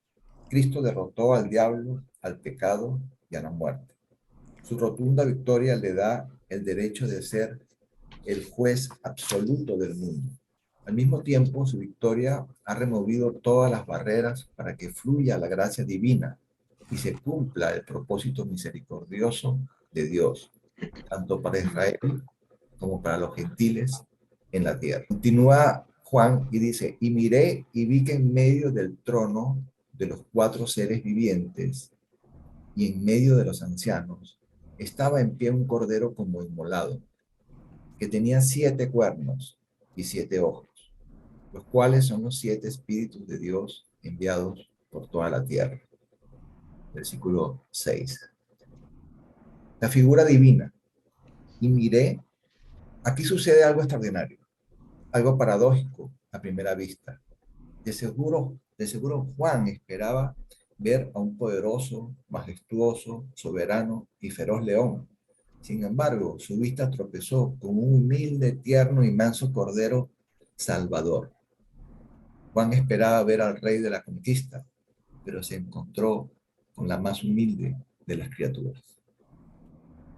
Cristo derrotó al diablo, al pecado y a la muerte. Su rotunda victoria le da el derecho de ser el juez absoluto del mundo. Al mismo tiempo, su victoria ha removido todas las barreras para que fluya la gracia divina y se cumpla el propósito misericordioso de Dios, tanto para Israel como para los gentiles en la tierra. Continúa Juan y dice, y miré y vi que en medio del trono de los 4 seres vivientes y en medio de los ancianos estaba en pie un cordero como inmolado, que tenía 7 cuernos y 7 ojos, los cuales son los 7 espíritus de Dios enviados por toda la tierra. Versículo 6. La figura divina. Y miré, aquí sucede algo extraordinario, algo paradójico a primera vista. De seguro Juan esperaba ver a un poderoso, majestuoso, soberano y feroz león. Sin embargo, su vista tropezó con un humilde, tierno y manso cordero salvador. Juan esperaba ver al rey de la conquista, pero se encontró con la más humilde de las criaturas.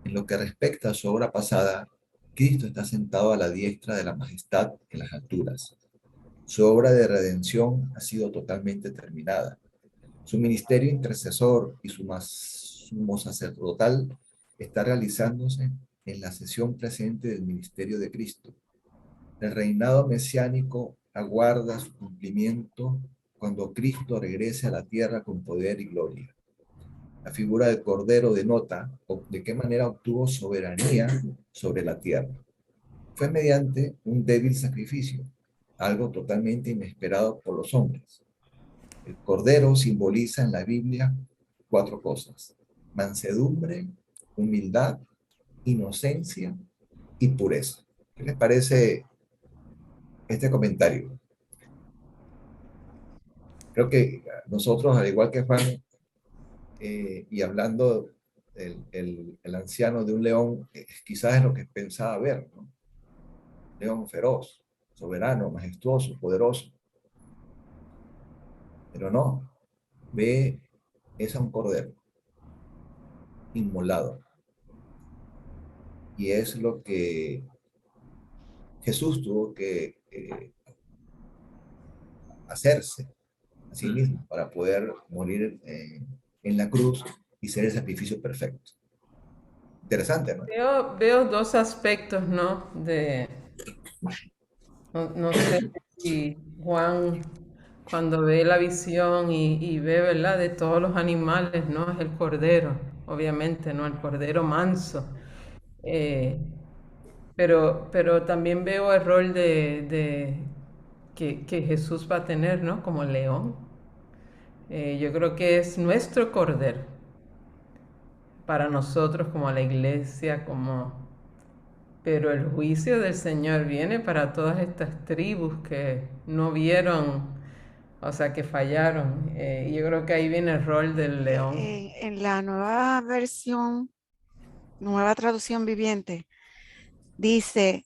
En lo que respecta a su obra pasada, Cristo está sentado a la diestra de la majestad en las alturas. Su obra de redención ha sido totalmente terminada. Su ministerio intercesor y su sumo sacerdotal está realizándose en la sesión presente del ministerio de Cristo. El reinado mesiánico aguarda su cumplimiento cuando Cristo regrese a la tierra con poder y gloria. La figura del Cordero denota de qué manera obtuvo soberanía sobre la tierra. Fue mediante un débil sacrificio, algo totalmente inesperado por los hombres. El Cordero simboliza en la Biblia 4 cosas: mansedumbre, humildad, inocencia y pureza. ¿Qué les parece este comentario? Creo que nosotros, al igual que Juan, y hablando el anciano de un león, quizás es lo que pensaba ver, ¿no? León feroz, soberano, majestuoso, poderoso. Pero no, ve, es a un cordero inmolado. Y es lo que Jesús tuvo que hacerse a sí mismo para poder morir en la cruz y ser el sacrificio perfecto. Interesante, ¿no? Veo dos aspectos, ¿no? No sé si Juan, cuando ve la visión y ve, ¿verdad? De todos los animales, ¿no? Es el cordero, obviamente, ¿no? El cordero manso. Eh, pero también veo el rol que Jesús va a tener, ¿no? Como león. Yo creo que es nuestro cordero para nosotros como la iglesia, pero el juicio del Señor viene para todas estas tribus que no vieron, o sea, que fallaron. Y yo creo que ahí viene el rol del león. En la nueva versión, nueva traducción viviente, dice,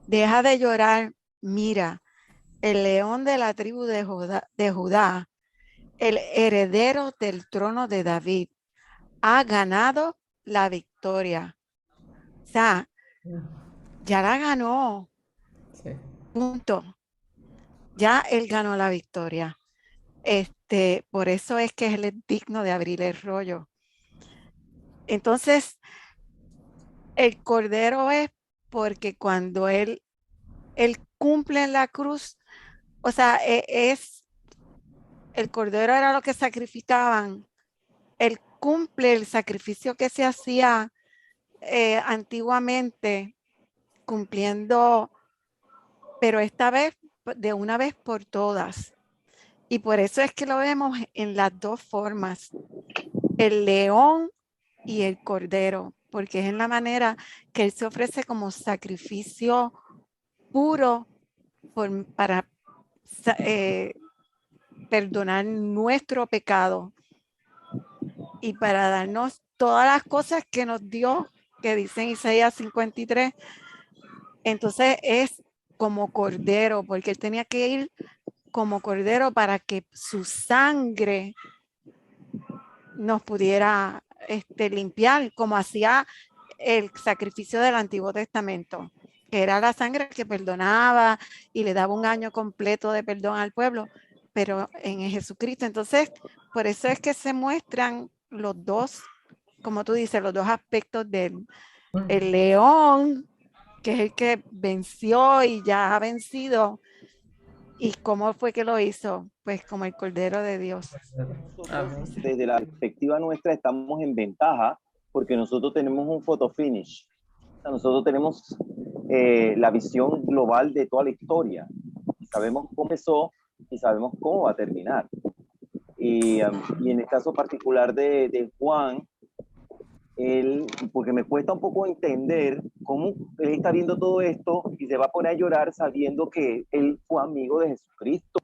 deja de llorar, mira, el león de la tribu de Judá, el heredero del trono de David, ha ganado la victoria. O sea, ya la ganó. Sí. Punto. Ya él ganó la victoria. Por eso es que él es digno de abrir el rollo. Entonces, el cordero es porque cuando él cumple en la cruz, o sea, el cordero era lo que sacrificaban. Él cumple el sacrificio que se hacía antiguamente, cumpliendo, pero esta vez de una vez por todas. Y por eso es que lo vemos en las dos formas, el león y el cordero, porque es en la manera que él se ofrece como sacrificio puro para perdonar nuestro pecado y para darnos todas las cosas que nos dio, que dice en Isaías 53. Entonces es como cordero, porque él tenía que ir como cordero para que su sangre nos pudiera limpiar, como hacía el sacrificio del Antiguo Testamento, que era la sangre que perdonaba y le daba un año completo de perdón al pueblo, pero en Jesucristo. Entonces, por eso es que se muestran los dos, como tú dices, los dos aspectos del el león, que es el que venció y ya ha vencido. ¿Y cómo fue que lo hizo? Pues como el Cordero de Dios. Nosotros, desde la perspectiva nuestra, estamos en ventaja porque nosotros tenemos un photo finish. O sea, nosotros tenemos la visión global de toda la historia. Sabemos cómo empezó y sabemos cómo va a terminar. Y en el caso particular de Juan, porque me cuesta un poco entender cómo él está viendo todo esto y se va a poner a llorar sabiendo que él fue amigo de Jesucristo.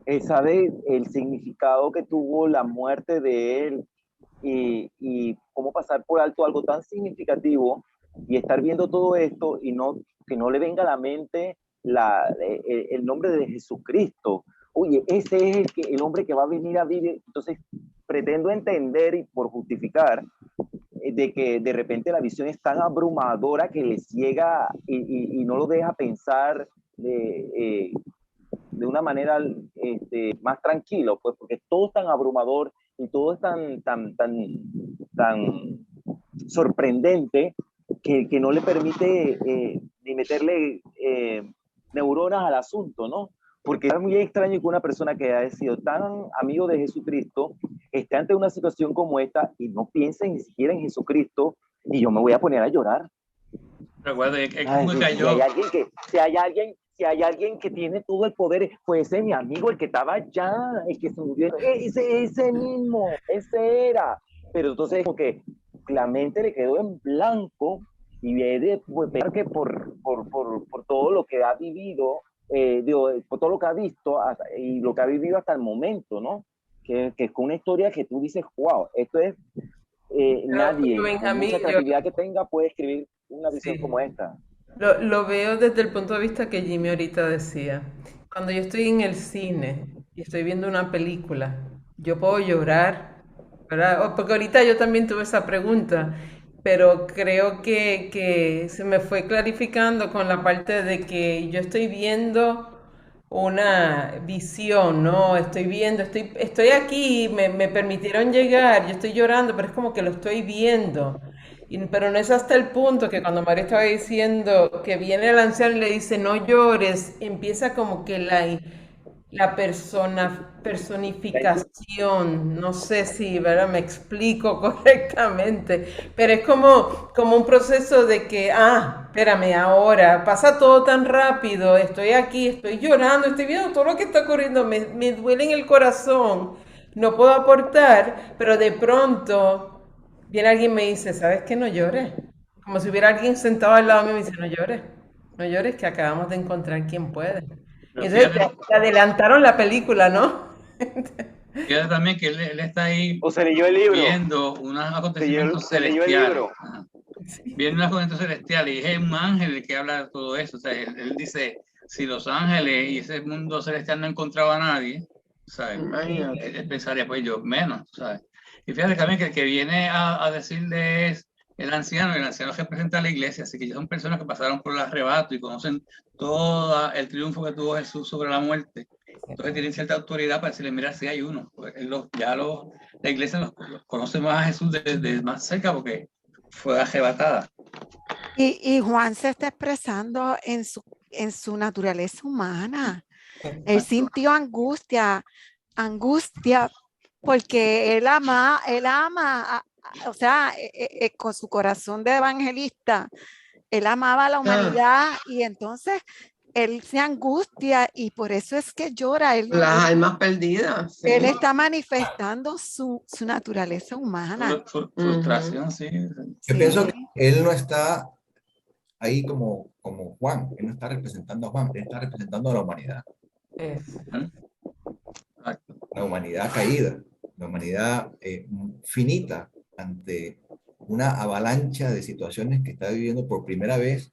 Él sabe el significado que tuvo la muerte de él y cómo pasar por alto algo tan significativo y estar viendo todo esto y que no le venga a la mente el nombre de Jesucristo. Oye, ese es el hombre que va a venir a vivir. Entonces, pretendo entender y por justificar de que de repente la visión es tan abrumadora que les ciega y no lo deja pensar de una manera más tranquilo, pues porque todo es tan abrumador y todo es tan sorprendente que no le permite ni meterle neuronas al asunto, ¿no? Porque es muy extraño que una persona que haya sido tan amigo de Jesucristo esté ante una situación como esta y no piense ni siquiera en Jesucristo, y yo me voy a poner a llorar. Recuerdo, si hay alguien que tiene todo el poder, pues ese es mi amigo, el que estaba allá, el que se murió, ese mismo, ese era. Pero entonces como que la mente le quedó en blanco y ve que por todo lo que ha vivido, por todo lo que ha visto y lo que ha vivido hasta el momento, ¿no? Que es una historia que tú dices, wow, esto es, nadie, con mucha creatividad que tenga, puede escribir una visión como esta. Lo veo desde el punto de vista que Jimmy ahorita decía. Cuando yo estoy en el cine y estoy viendo una película, yo puedo llorar, ¿verdad? Porque ahorita yo también tuve esa pregunta, pero creo que se me fue clarificando con la parte de que yo estoy viendo una visión, ¿no? Estoy aquí, me permitieron llegar, yo estoy llorando, pero es como que lo estoy viendo. Pero no es hasta el punto que cuando María estaba diciendo que viene el anciano y le dice no llores, empieza como que la personificación, no sé si, ¿verdad? Me explico correctamente, pero es como un proceso de que, espérame, ahora pasa todo tan rápido, estoy aquí, estoy llorando, estoy viendo todo lo que está ocurriendo, me duele en el corazón, no puedo aportar, pero de pronto viene alguien y me dice, ¿sabes qué? No llores. Como si hubiera alguien sentado al lado mío y me dice, no llores que acabamos de encontrar quien puede. Y entonces te adelantaron la película, ¿no? Fíjate también que él está ahí o se leyó el libro, viendo unos acontecimientos celestiales. Viendo unos acontecimientos celestiales y es un ángel el que habla de todo eso. O sea, él dice, si los ángeles y ese mundo celestial no encontraba a nadie, ¿sabes? Él pensaría, pues yo menos, ¿sabes? Y fíjate también que el que viene a decirle es el anciano representa a la iglesia, así que ya son personas que pasaron por el arrebato y conocen todo el triunfo que tuvo Jesús sobre la muerte. Entonces tienen cierta autoridad para decirle, mira, sí hay uno. La iglesia los conoce más a Jesús desde más cerca porque fue arrebatada. Y Juan se está expresando en su naturaleza humana. Él sintió angustia porque él ama, o sea, con su corazón de evangelista, él amaba a la humanidad y entonces él se angustia y por eso es que llora. Las almas perdidas. Sí. Él está manifestando su naturaleza humana. Frustración, sí. Yo pienso que él no está ahí como Juan, él no está representando a Juan, él está representando a la humanidad. La humanidad caída, la humanidad finita ante una avalancha de situaciones que está viviendo por primera vez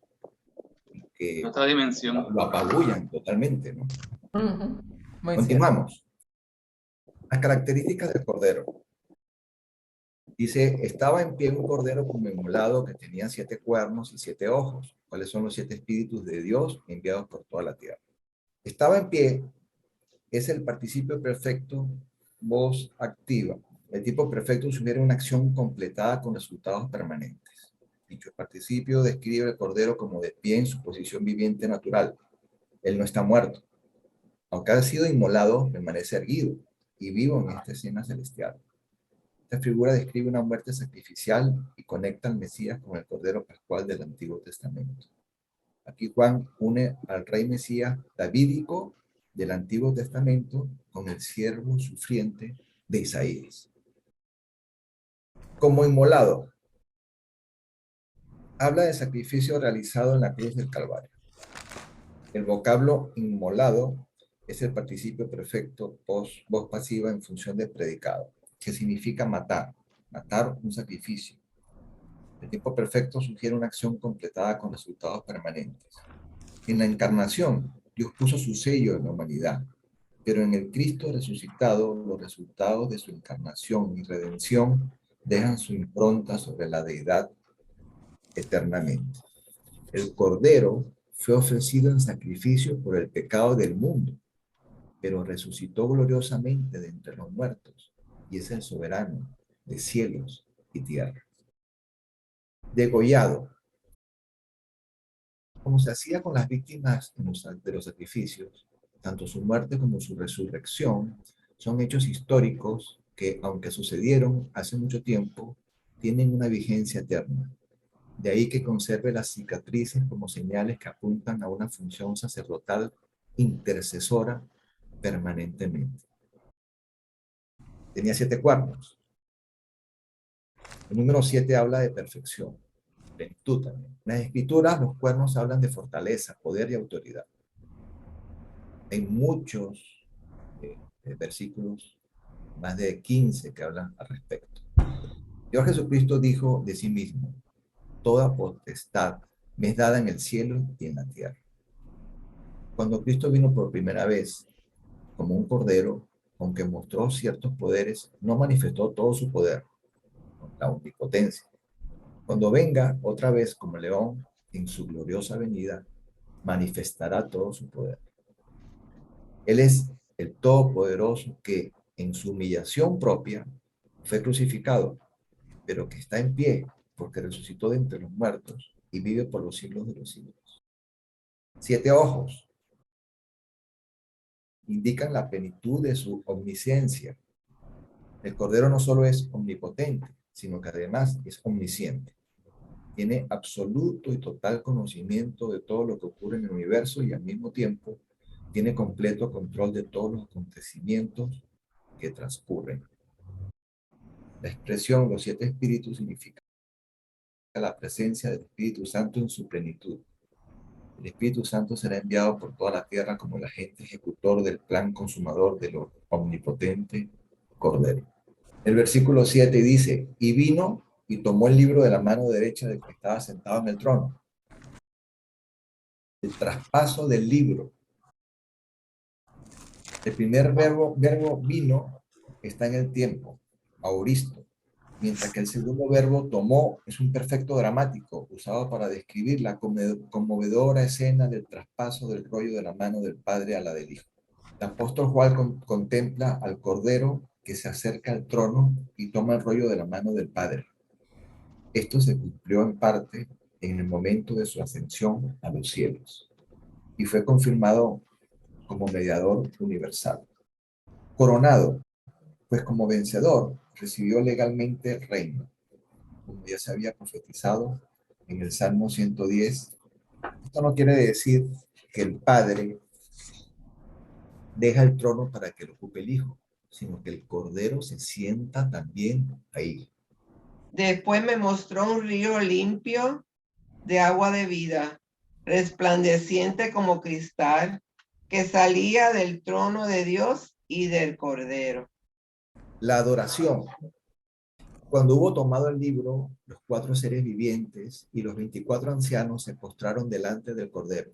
y que otra dimensión lo apabullan totalmente, ¿no? Continuamos. Las características del cordero. Dice, estaba en pie un cordero como inmolado que tenía 7 cuernos y 7 ojos. ¿Cuáles son los 7 espíritus de Dios enviados por toda la tierra? Estaba en pie es el participio perfecto voz activa. El tipo perfecto sugiere una acción completada con resultados permanentes. Dicho participio describe al cordero como de pie en su posición viviente natural. Él no está muerto. Aunque ha sido inmolado, permanece erguido y vivo en esta escena celestial. Esta figura describe una muerte sacrificial y conecta al Mesías con el Cordero Pascual del Antiguo Testamento. Aquí Juan une al rey Mesías davídico del Antiguo Testamento con el siervo sufriente de Isaías. Como inmolado, habla de sacrificio realizado en la cruz del Calvario. El vocablo inmolado es el participio perfecto voz pasiva en función de predicado, que significa matar un sacrificio. El tiempo perfecto sugiere una acción completada con resultados permanentes. En la encarnación, Dios puso su sello en la humanidad, pero en el Cristo resucitado, los resultados de su encarnación y redención dejan su impronta sobre la deidad eternamente. El Cordero fue ofrecido en sacrificio por el pecado del mundo, pero resucitó gloriosamente de entre los muertos y es el soberano de cielos y tierra. Degollado. Como se hacía con las víctimas de los sacrificios, tanto su muerte como su resurrección son hechos históricos que, aunque sucedieron hace mucho tiempo, tienen una vigencia eterna. De ahí que conserve las cicatrices como señales que apuntan a una función sacerdotal intercesora permanentemente. Tenía 7 cuernos. El número 7 habla de perfección, plenitud también. En las escrituras los cuernos hablan de fortaleza, poder y autoridad. Hay muchos versículos, más de 15 que hablan al respecto. Dios Jesucristo dijo de sí mismo: toda potestad me es dada en el cielo y en la tierra. Cuando Cristo vino por primera vez como un cordero, aunque mostró ciertos poderes, no manifestó todo su poder, la omnipotencia. Cuando venga otra vez como león en su gloriosa venida, manifestará todo su poder. Él es el Todopoderoso que en su humillación propia fue crucificado, pero que está en pie porque resucitó de entre los muertos y vive por los siglos de los siglos. 7 ojos indican la plenitud de su omnisciencia. El Cordero no solo es omnipotente, sino que además es omnisciente. Tiene absoluto y total conocimiento de todo lo que ocurre en el universo y al mismo tiempo tiene completo control de todos los acontecimientos que transcurren. La expresión los 7 espíritus significa la presencia del Espíritu Santo en su plenitud. El Espíritu Santo será enviado por toda la tierra como el agente ejecutor del plan consumador del omnipotente Cordero. El versículo 7 dice: y vino y tomó el libro de la mano derecha del que estaba sentado en el trono. El traspaso del libro. El primer verbo vino está en el tiempo, auristo, mientras que el segundo verbo tomó es un perfecto dramático usado para describir la conmovedora escena del traspaso del rollo de la mano del Padre a la del Hijo. El apóstol Juan contempla al Cordero que se acerca al trono y toma el rollo de la mano del Padre. Esto se cumplió en parte en el momento de su ascensión a los cielos y fue confirmado como mediador universal. Coronado, pues como vencedor recibió legalmente el reino, como ya se había profetizado en el Salmo 110. Esto no quiere decir que el Padre deja el trono para que lo ocupe el Hijo, sino que el Cordero se sienta también ahí. Después me mostró un río limpio de agua de vida, resplandeciente como cristal, que salía del trono de Dios y del Cordero. La adoración. Cuando hubo tomado el libro, los 4 seres vivientes y los 24 ancianos se postraron delante del Cordero.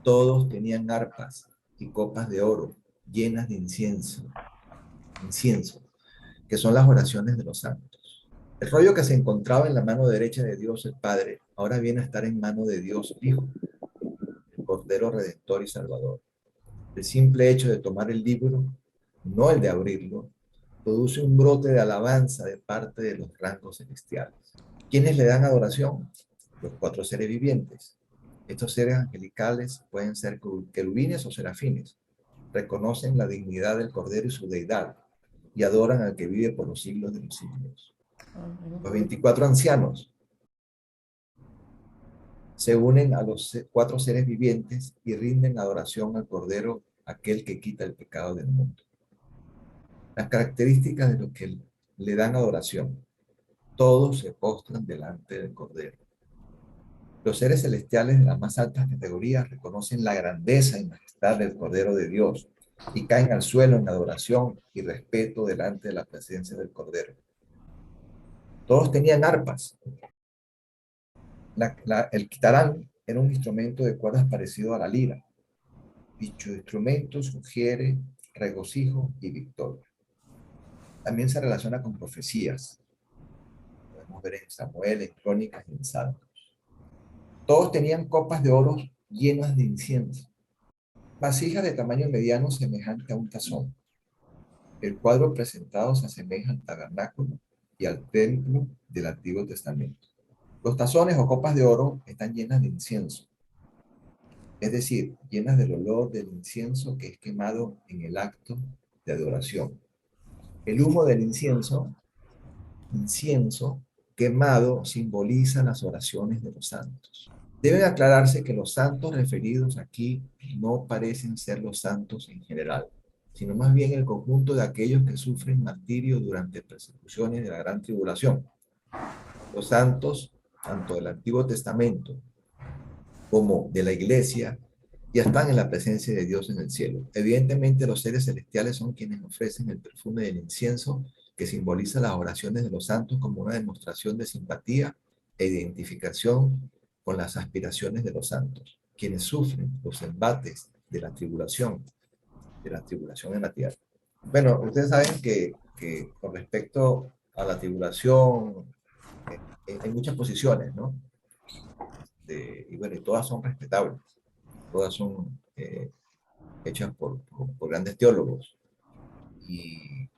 Todos tenían arpas y copas de oro llenas de incienso, que son las oraciones de los santos. El rollo que se encontraba en la mano derecha de Dios el Padre, ahora viene a estar en mano de Dios el Hijo, el Cordero Redentor y Salvador. El simple hecho de tomar el libro, no el de abrirlo, produce un brote de alabanza de parte de los rangos celestiales. ¿Quiénes le dan adoración? Los 4 seres vivientes. Estos seres angelicales pueden ser querubines o serafines. Reconocen la dignidad del Cordero y su deidad y adoran al que vive por los siglos de los siglos. Los 24 ancianos se unen a los 4 seres vivientes y rinden adoración al Cordero, aquel que quita el pecado del mundo. Las características de los que le dan adoración. Todos se postran delante del Cordero. Los seres celestiales de las más altas categorías reconocen la grandeza y majestad del Cordero de Dios y caen al suelo en adoración y respeto delante de la presencia del Cordero. Todos tenían arpas. El quitarán era un instrumento de cuerdas parecido a la lira. Dicho instrumento sugiere regocijo y victoria. También se relaciona con profecías. podemos ver en Samuel, en Crónicas y en Salmos. Todos tenían copas de oro llenas de incienso, vasijas de tamaño mediano semejante a un tazón. El cuadro presentado se asemeja al tabernáculo y al templo del Antiguo Testamento. Los tazones o copas de oro están llenas de incienso, es decir, llenas del olor del incienso que es quemado en el acto de adoración. El humo del incienso quemado simboliza las oraciones de los santos. Debe aclararse que los santos referidos aquí no parecen ser los santos en general, sino más bien el conjunto de aquellos que sufren martirio durante persecuciones de la gran tribulación. Los santos, tanto del Antiguo Testamento como de la Iglesia, ya están en la presencia de Dios en el cielo. Evidentemente, los seres celestiales son quienes ofrecen el perfume del incienso, que simboliza las oraciones de los santos como una demostración de simpatía e identificación con las aspiraciones de los santos, quienes sufren los embates de la tribulación en la tierra. Bueno, ustedes saben que con respecto a la tribulación, hay muchas posiciones, ¿no? Y bueno, y todas son respetables, todas son hechas por grandes teólogos. Y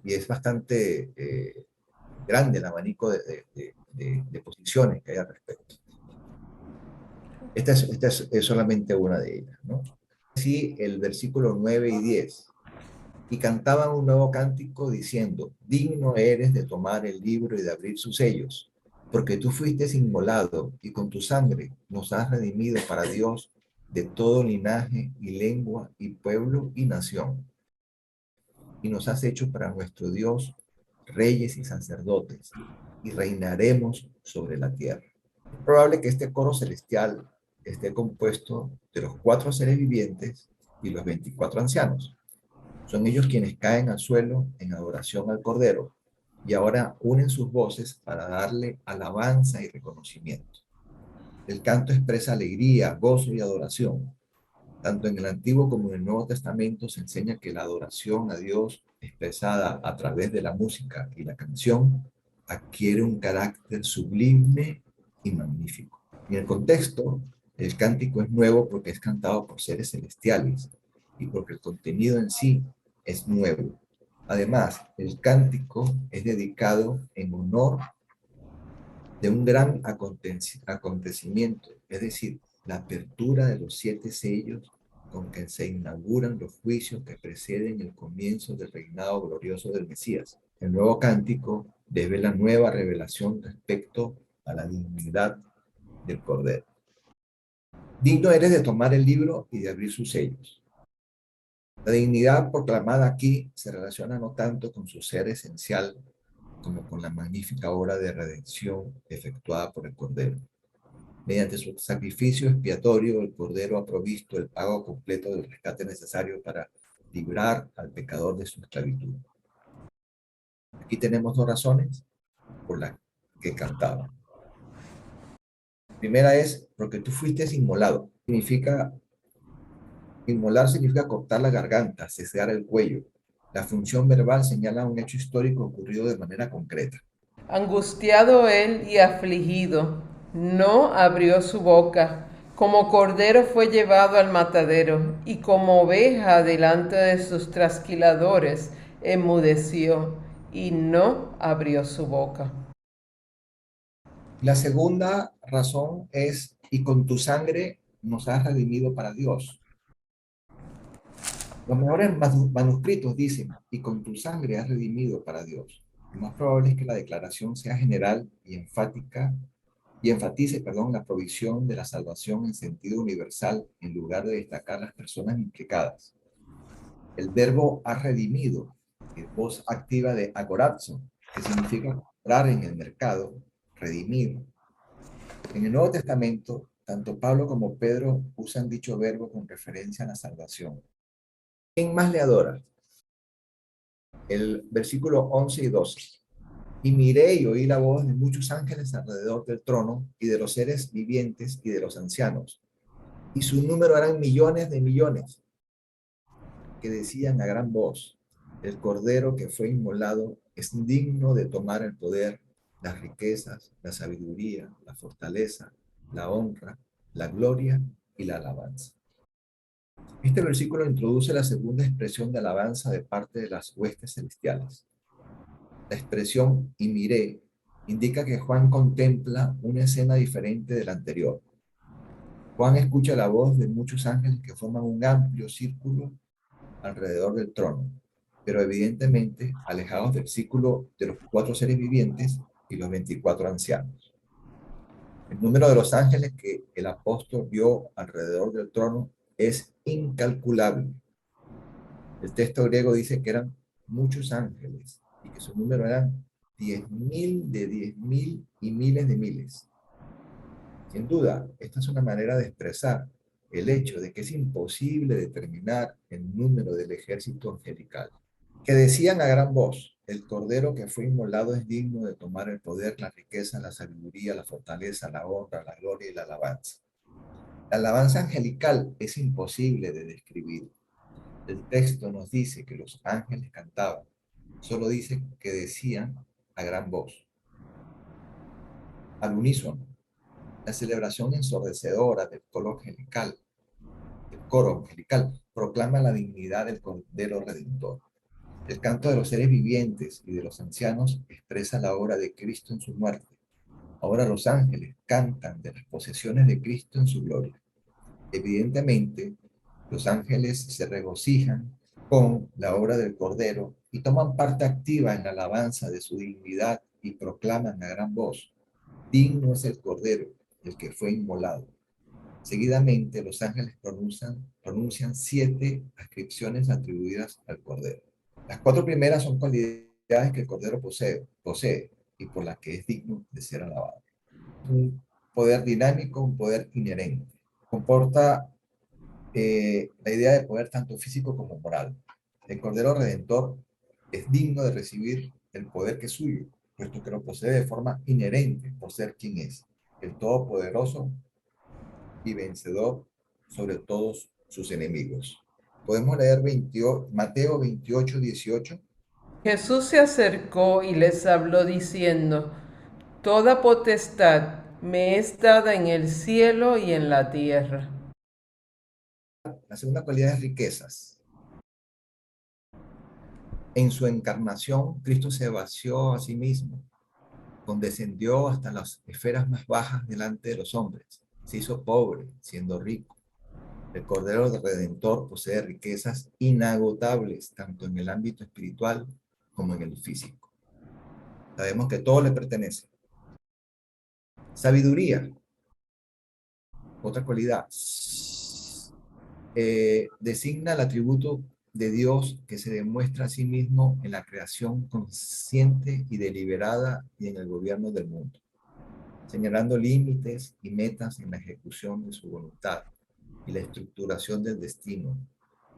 es bastante grande el abanico de posiciones que hay al respecto. Esta es solamente una de ellas, ¿no? Sí, el versículo 9 y 10. Y cantaban un nuevo cántico diciendo: digno eres de tomar el libro y de abrir sus sellos, porque tú fuiste inmolado y con tu sangre nos has redimido para Dios de todo linaje y lengua y pueblo y nación. Y nos has hecho para nuestro Dios reyes y sacerdotes, y reinaremos sobre la tierra. Es probable que este coro celestial esté compuesto de los 4 seres vivientes y los 24 ancianos. Son ellos quienes caen al suelo en adoración al Cordero, y ahora unen sus voces para darle alabanza y reconocimiento. El canto expresa alegría, gozo y adoración. Tanto en el Antiguo como en el Nuevo Testamento se enseña que la adoración a Dios, expresada a través de la música y la canción, adquiere un carácter sublime y magnífico. En el contexto, el cántico es nuevo porque es cantado por seres celestiales y porque el contenido en sí es nuevo. Además, el cántico es dedicado en honor de un gran acontecimiento, es decir, la apertura de los 7 sellos con que se inauguran los juicios que preceden el comienzo del reinado glorioso del Mesías. El nuevo cántico devela nueva revelación respecto a la dignidad del Cordero. Digno eres de tomar el libro y de abrir sus sellos. La dignidad proclamada aquí se relaciona no tanto con su ser esencial como con la magnífica obra de redención efectuada por el Cordero. Mediante su sacrificio expiatorio, el Cordero ha provisto el pago completo del rescate necesario para librar al pecador de su esclavitud. Aquí tenemos 2 razones por las que cantaba. Primera es porque tú fuiste inmolado. Inmolar significa cortar la garganta, cesar el cuello. La función verbal señala un hecho histórico ocurrido de manera concreta. Angustiado él y afligido, no abrió su boca. Como cordero fue llevado al matadero, y como oveja delante de sus trasquiladores, enmudeció, y no abrió su boca. La segunda razón es: y con tu sangre nos has redimido para Dios. Los mejores manuscritos dicen: y con tu sangre has redimido para Dios. Lo más probable es que la declaración sea general y enfatice la provisión de la salvación en sentido universal, en lugar de destacar las personas implicadas. El verbo ha redimido, es voz activa de agorazo, que significa comprar en el mercado, redimir. En el Nuevo Testamento, tanto Pablo como Pedro usan dicho verbo con referencia a la salvación. ¿Quién más le adora? El versículo 11 y 12. Y miré y oí la voz de muchos ángeles alrededor del trono y de los seres vivientes y de los ancianos. Y su número eran millones de millones, que decían a gran voz: el Cordero que fue inmolado es digno de tomar el poder, las riquezas, la sabiduría, la fortaleza, la honra, la gloria y la alabanza. Este versículo introduce la segunda expresión de alabanza de parte de las huestes celestiales. La expresión "y miré" indica que Juan contempla una escena diferente de la anterior. Juan escucha la voz de muchos ángeles que forman un amplio círculo alrededor del trono, pero evidentemente alejados del círculo de los 4 seres vivientes y los 24 ancianos. El número de los ángeles que el apóstol vio alrededor del trono es incalculable. El texto griego dice que eran muchos ángeles y que su número eran 10.000 de 10.000 y miles de miles. Sin duda, esta es una manera de expresar el hecho de que es imposible determinar el número del ejército angelical, que decían a gran voz: el cordero que fue inmolado es digno de tomar el poder, la riqueza, la sabiduría, la fortaleza, la honra, la gloria y la alabanza. La alabanza angelical es imposible de describir. El texto nos dice que los ángeles cantaban, solo dice que decían a gran voz, al unísono. La celebración ensordecedora del coro angelical proclama la dignidad del Cordero Redentor. El canto de los seres vivientes y de los ancianos expresa la obra de Cristo en su muerte. Ahora los ángeles cantan de las posesiones de Cristo en su gloria. Evidentemente, los ángeles se regocijan con la obra del Cordero y toman parte activa en la alabanza de su dignidad y proclaman a gran voz: digno es el Cordero, el que fue inmolado. Seguidamente, los ángeles pronuncian 7 ascripciones atribuidas al Cordero. Las 4 primeras son cualidades que el Cordero posee y por las que es digno de ser alabado. Un poder dinámico, un poder inherente. Comporta la idea de poder tanto físico como moral. El Cordero Redentor es digno de recibir el poder que es suyo, puesto que lo posee de forma inherente por ser quien es, el Todopoderoso y vencedor sobre todos sus enemigos. Podemos leer Mateo 28, 18. Jesús se acercó y les habló diciendo: toda potestad me es dada en el cielo y en la tierra. La segunda cualidad es riquezas. En su encarnación, Cristo se vació a sí mismo, condescendió hasta las esferas más bajas delante de los hombres, se hizo pobre, siendo rico. El Cordero Redentor posee riquezas inagotables, tanto en el ámbito espiritual como en el físico. Sabemos que todo le pertenece. Sabiduría, otra cualidad, designa el atributo de Dios que se demuestra a sí mismo en la creación consciente y deliberada y en el gobierno del mundo, señalando límites y metas en la ejecución de su voluntad y la estructuración del destino.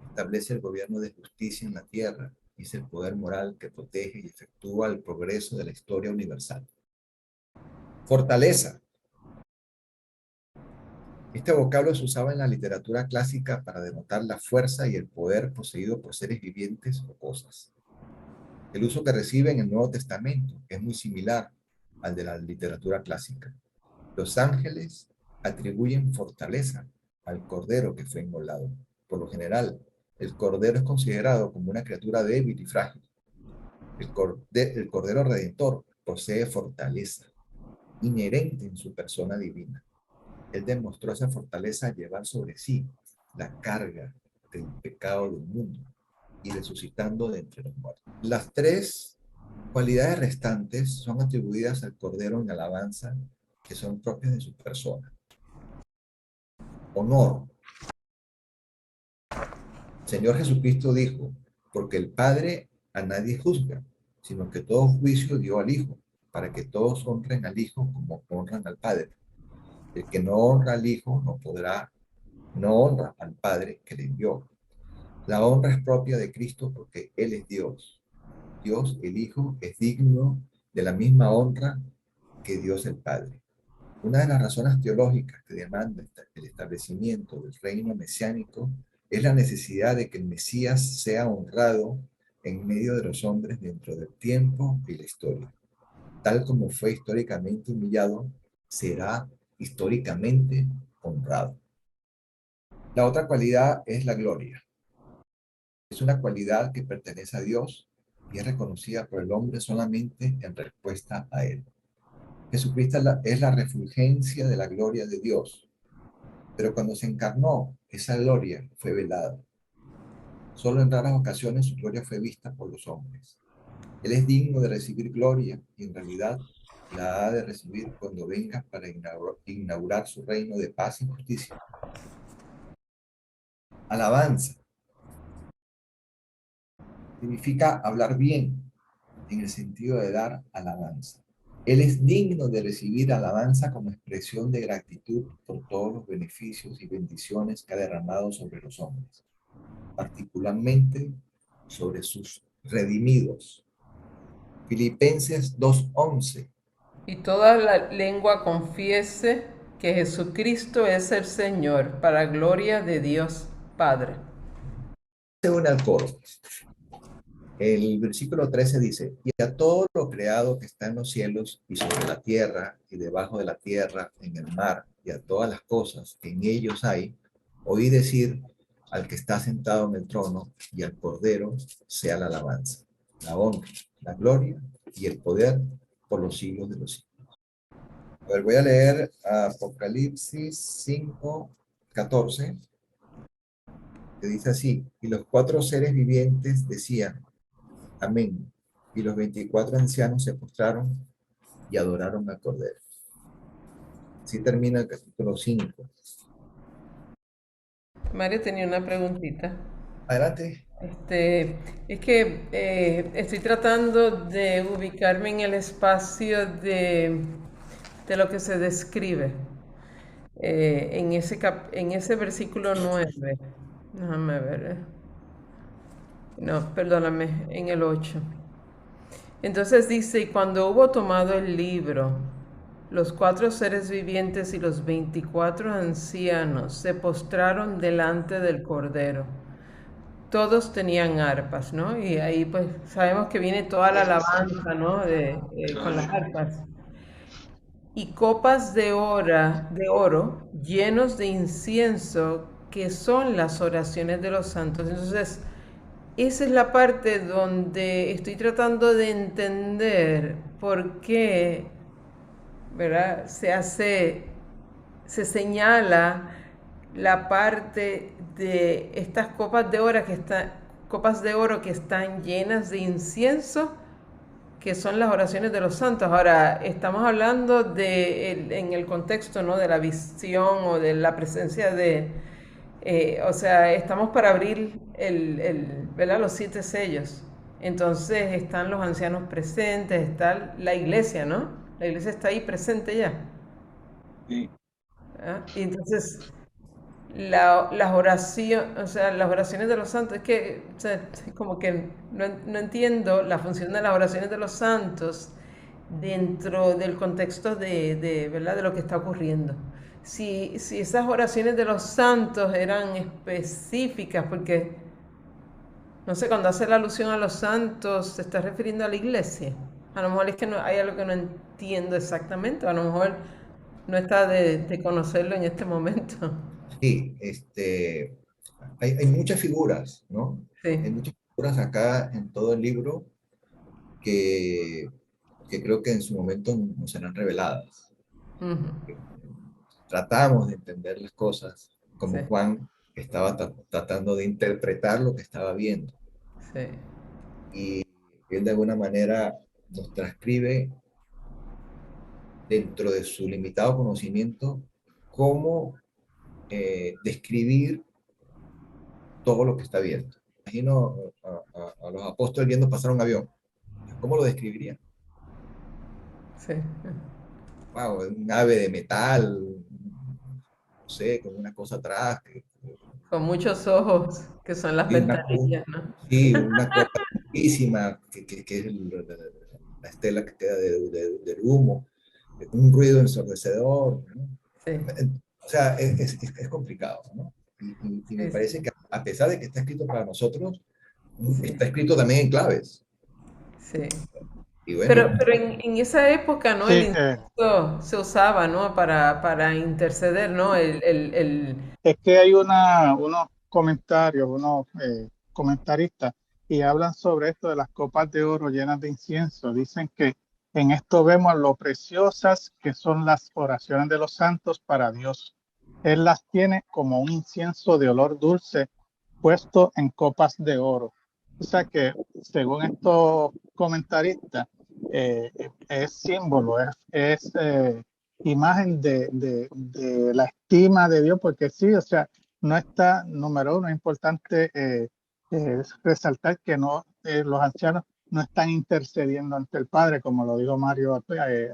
Establece el gobierno de justicia en la tierra y es el poder moral que protege y efectúa el progreso de la historia universal. Fortaleza. Este vocablo se usaba en la literatura clásica para denotar la fuerza y el poder poseído por seres vivientes o cosas. El uso que recibe en el Nuevo Testamento es muy similar al de la literatura clásica. Los ángeles atribuyen fortaleza al Cordero que fue inmolado. Por lo general, el Cordero es considerado como una criatura débil y frágil. El Cordero Redentor posee fortaleza inherente en su persona divina. Él demostró esa fortaleza al llevar sobre sí la carga del pecado del mundo y resucitando de entre los muertos. Las 3 cualidades restantes son atribuidas al Cordero en alabanza, que son propias de su persona. Honor. El Señor Jesucristo dijo: porque el Padre a nadie juzga, sino que todo juicio dio al Hijo, para que todos honren al Hijo como honran al Padre. El que no honra al Hijo no honra al Padre que le envió. La honra es propia de Cristo porque Él es Dios. Dios el Hijo es digno de la misma honra que Dios el Padre. Una de las razones teológicas que demanda el establecimiento del reino mesiánico es la necesidad de que el Mesías sea honrado en medio de los hombres dentro del tiempo y la historia. Tal como fue históricamente humillado, será históricamente honrado. La otra cualidad es la gloria. Es una cualidad que pertenece a Dios y es reconocida por el hombre solamente en respuesta a Él. Jesucristo es la refulgencia de la gloria de Dios, pero cuando se encarnó, esa gloria fue velada. Solo en raras ocasiones su gloria fue vista por los hombres. Él es digno de recibir gloria y en realidad la ha de recibir cuando venga para inaugurar su reino de paz y justicia. Alabanza significa hablar bien, en el sentido de dar alabanza. Él es digno de recibir alabanza como expresión de gratitud por todos los beneficios y bendiciones que ha derramado sobre los hombres, particularmente sobre sus redimidos. Filipenses 2:11. Y toda la lengua confiese que Jesucristo es el Señor, para gloria de Dios Padre. Se une al coro. El versículo 13 dice, y a todo lo creado que está en los cielos y sobre la tierra y debajo de la tierra, en el mar, y a todas las cosas que en ellos hay, oí decir al que está sentado en el trono y al Cordero sea la alabanza, la honra, la gloria y el poder por los siglos de los siglos. A ver, voy a leer Apocalipsis 5:14, que dice así, y los 4 seres vivientes decían, amén. Y los 24 ancianos se postraron y adoraron al Cordero. Así termina el capítulo 5. Mario tenía una preguntita. Adelante. Es que estoy tratando de ubicarme en el espacio de lo que se describe en ese versículo 9. Déjame ver. No, perdóname, en el 8. Entonces dice, y cuando hubo tomado el libro, los 4 seres vivientes y los 24 ancianos se postraron delante del Cordero. Todos tenían arpas, ¿no? Y ahí pues sabemos que viene toda la alabanza, ¿no? Con las arpas. Y copas de oro llenos de incienso, que son las oraciones de los santos. Entonces, esa es la parte donde estoy tratando de entender por qué, ¿verdad? Se señala la parte de estas copas de oro que están llenas de incienso, que son las oraciones de los santos. Ahora, estamos hablando en el contexto, ¿no? De la visión o de la presencia o sea, estamos para abrir ¿verdad? Los 7 sellos. Entonces están los ancianos presentes, está la iglesia, ¿no? La iglesia está ahí presente ya. Sí. ¿Ah? Y entonces las oraciones, o sea, las oraciones de los santos, es que, o sea, como que no entiendo la función de las oraciones de los santos dentro del contexto ¿verdad? De lo que está ocurriendo. Si esas oraciones de los santos eran específicas, porque, no sé, cuando hace la alusión a los santos, se está refiriendo a la iglesia. A lo mejor es que hay algo que no entiendo exactamente, a lo mejor no está de conocerlo en este momento. Sí, hay muchas figuras, ¿no? Sí. Hay muchas figuras acá en todo el libro que creo que en su momento nos serán reveladas. Tratamos de entender las cosas como Sí. Juan estaba tratando de interpretar lo que estaba viendo. Sí. Y él de alguna manera nos transcribe dentro de su limitado conocimiento cómo describir todo lo que está viendo. Imagino a los apóstoles viendo pasar un avión. ¿Cómo lo describirían? Sí. Wow, un ave de metal, no sé, con una cosa atrás. Con muchos ojos, que son las ventanillas, ¿no? Sí, una cosa altísima, que es la estela que queda del humo, un ruido ensordecedor, ¿no? Sí. O sea, es complicado, ¿no? Y me Sí, parece sí. que a pesar de que está escrito para nosotros, Está escrito también en claves. Sí. Y bueno, Pero en esa época, ¿no? Sí, El incienso se usaba, ¿no? Para interceder, ¿no? es que hay unos comentarios, unos comentaristas, y hablan sobre esto de las copas de oro llenas de incienso. Dicen que en esto vemos lo preciosas que son las oraciones de los santos para Dios. Él las tiene como un incienso de olor dulce puesto en copas de oro. O sea que, según estos comentaristas, es símbolo, es imagen de la estima de Dios, porque sí, o sea, no está, número uno, es importante resaltar que no, los ancianos no están intercediendo ante el Padre, como lo dijo Mario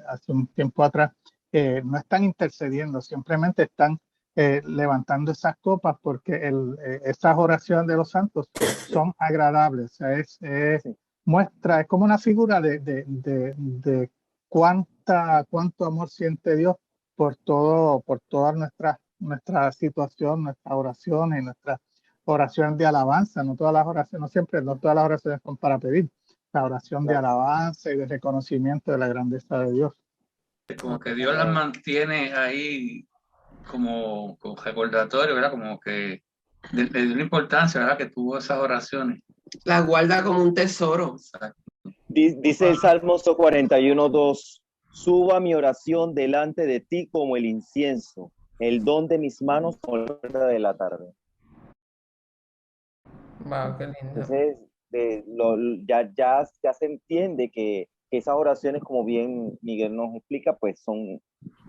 hace un tiempo atrás, no están intercediendo, simplemente están levantando esas copas porque esas oraciones de los santos son agradables, o sea, muestra, es como una figura de cuánto amor siente Dios por toda nuestra situación, nuestras oraciones y nuestras oraciones de alabanza. No todas las oraciones, no todas las oraciones son para pedir. La oración de alabanza y de reconocimiento de la grandeza de Dios. Como que Dios las mantiene ahí como recordatorio, ¿verdad? Como que de la importancia, ¿verdad? Que tuvo esas oraciones. La guarda como un tesoro. Dice el Salmo 41:2, suba mi oración delante de ti como el incienso, el don de mis manos como la hora de la tarde. Wow, qué lindo. Entonces, ya se entiende que esas oraciones, como bien Miguel nos explica, pues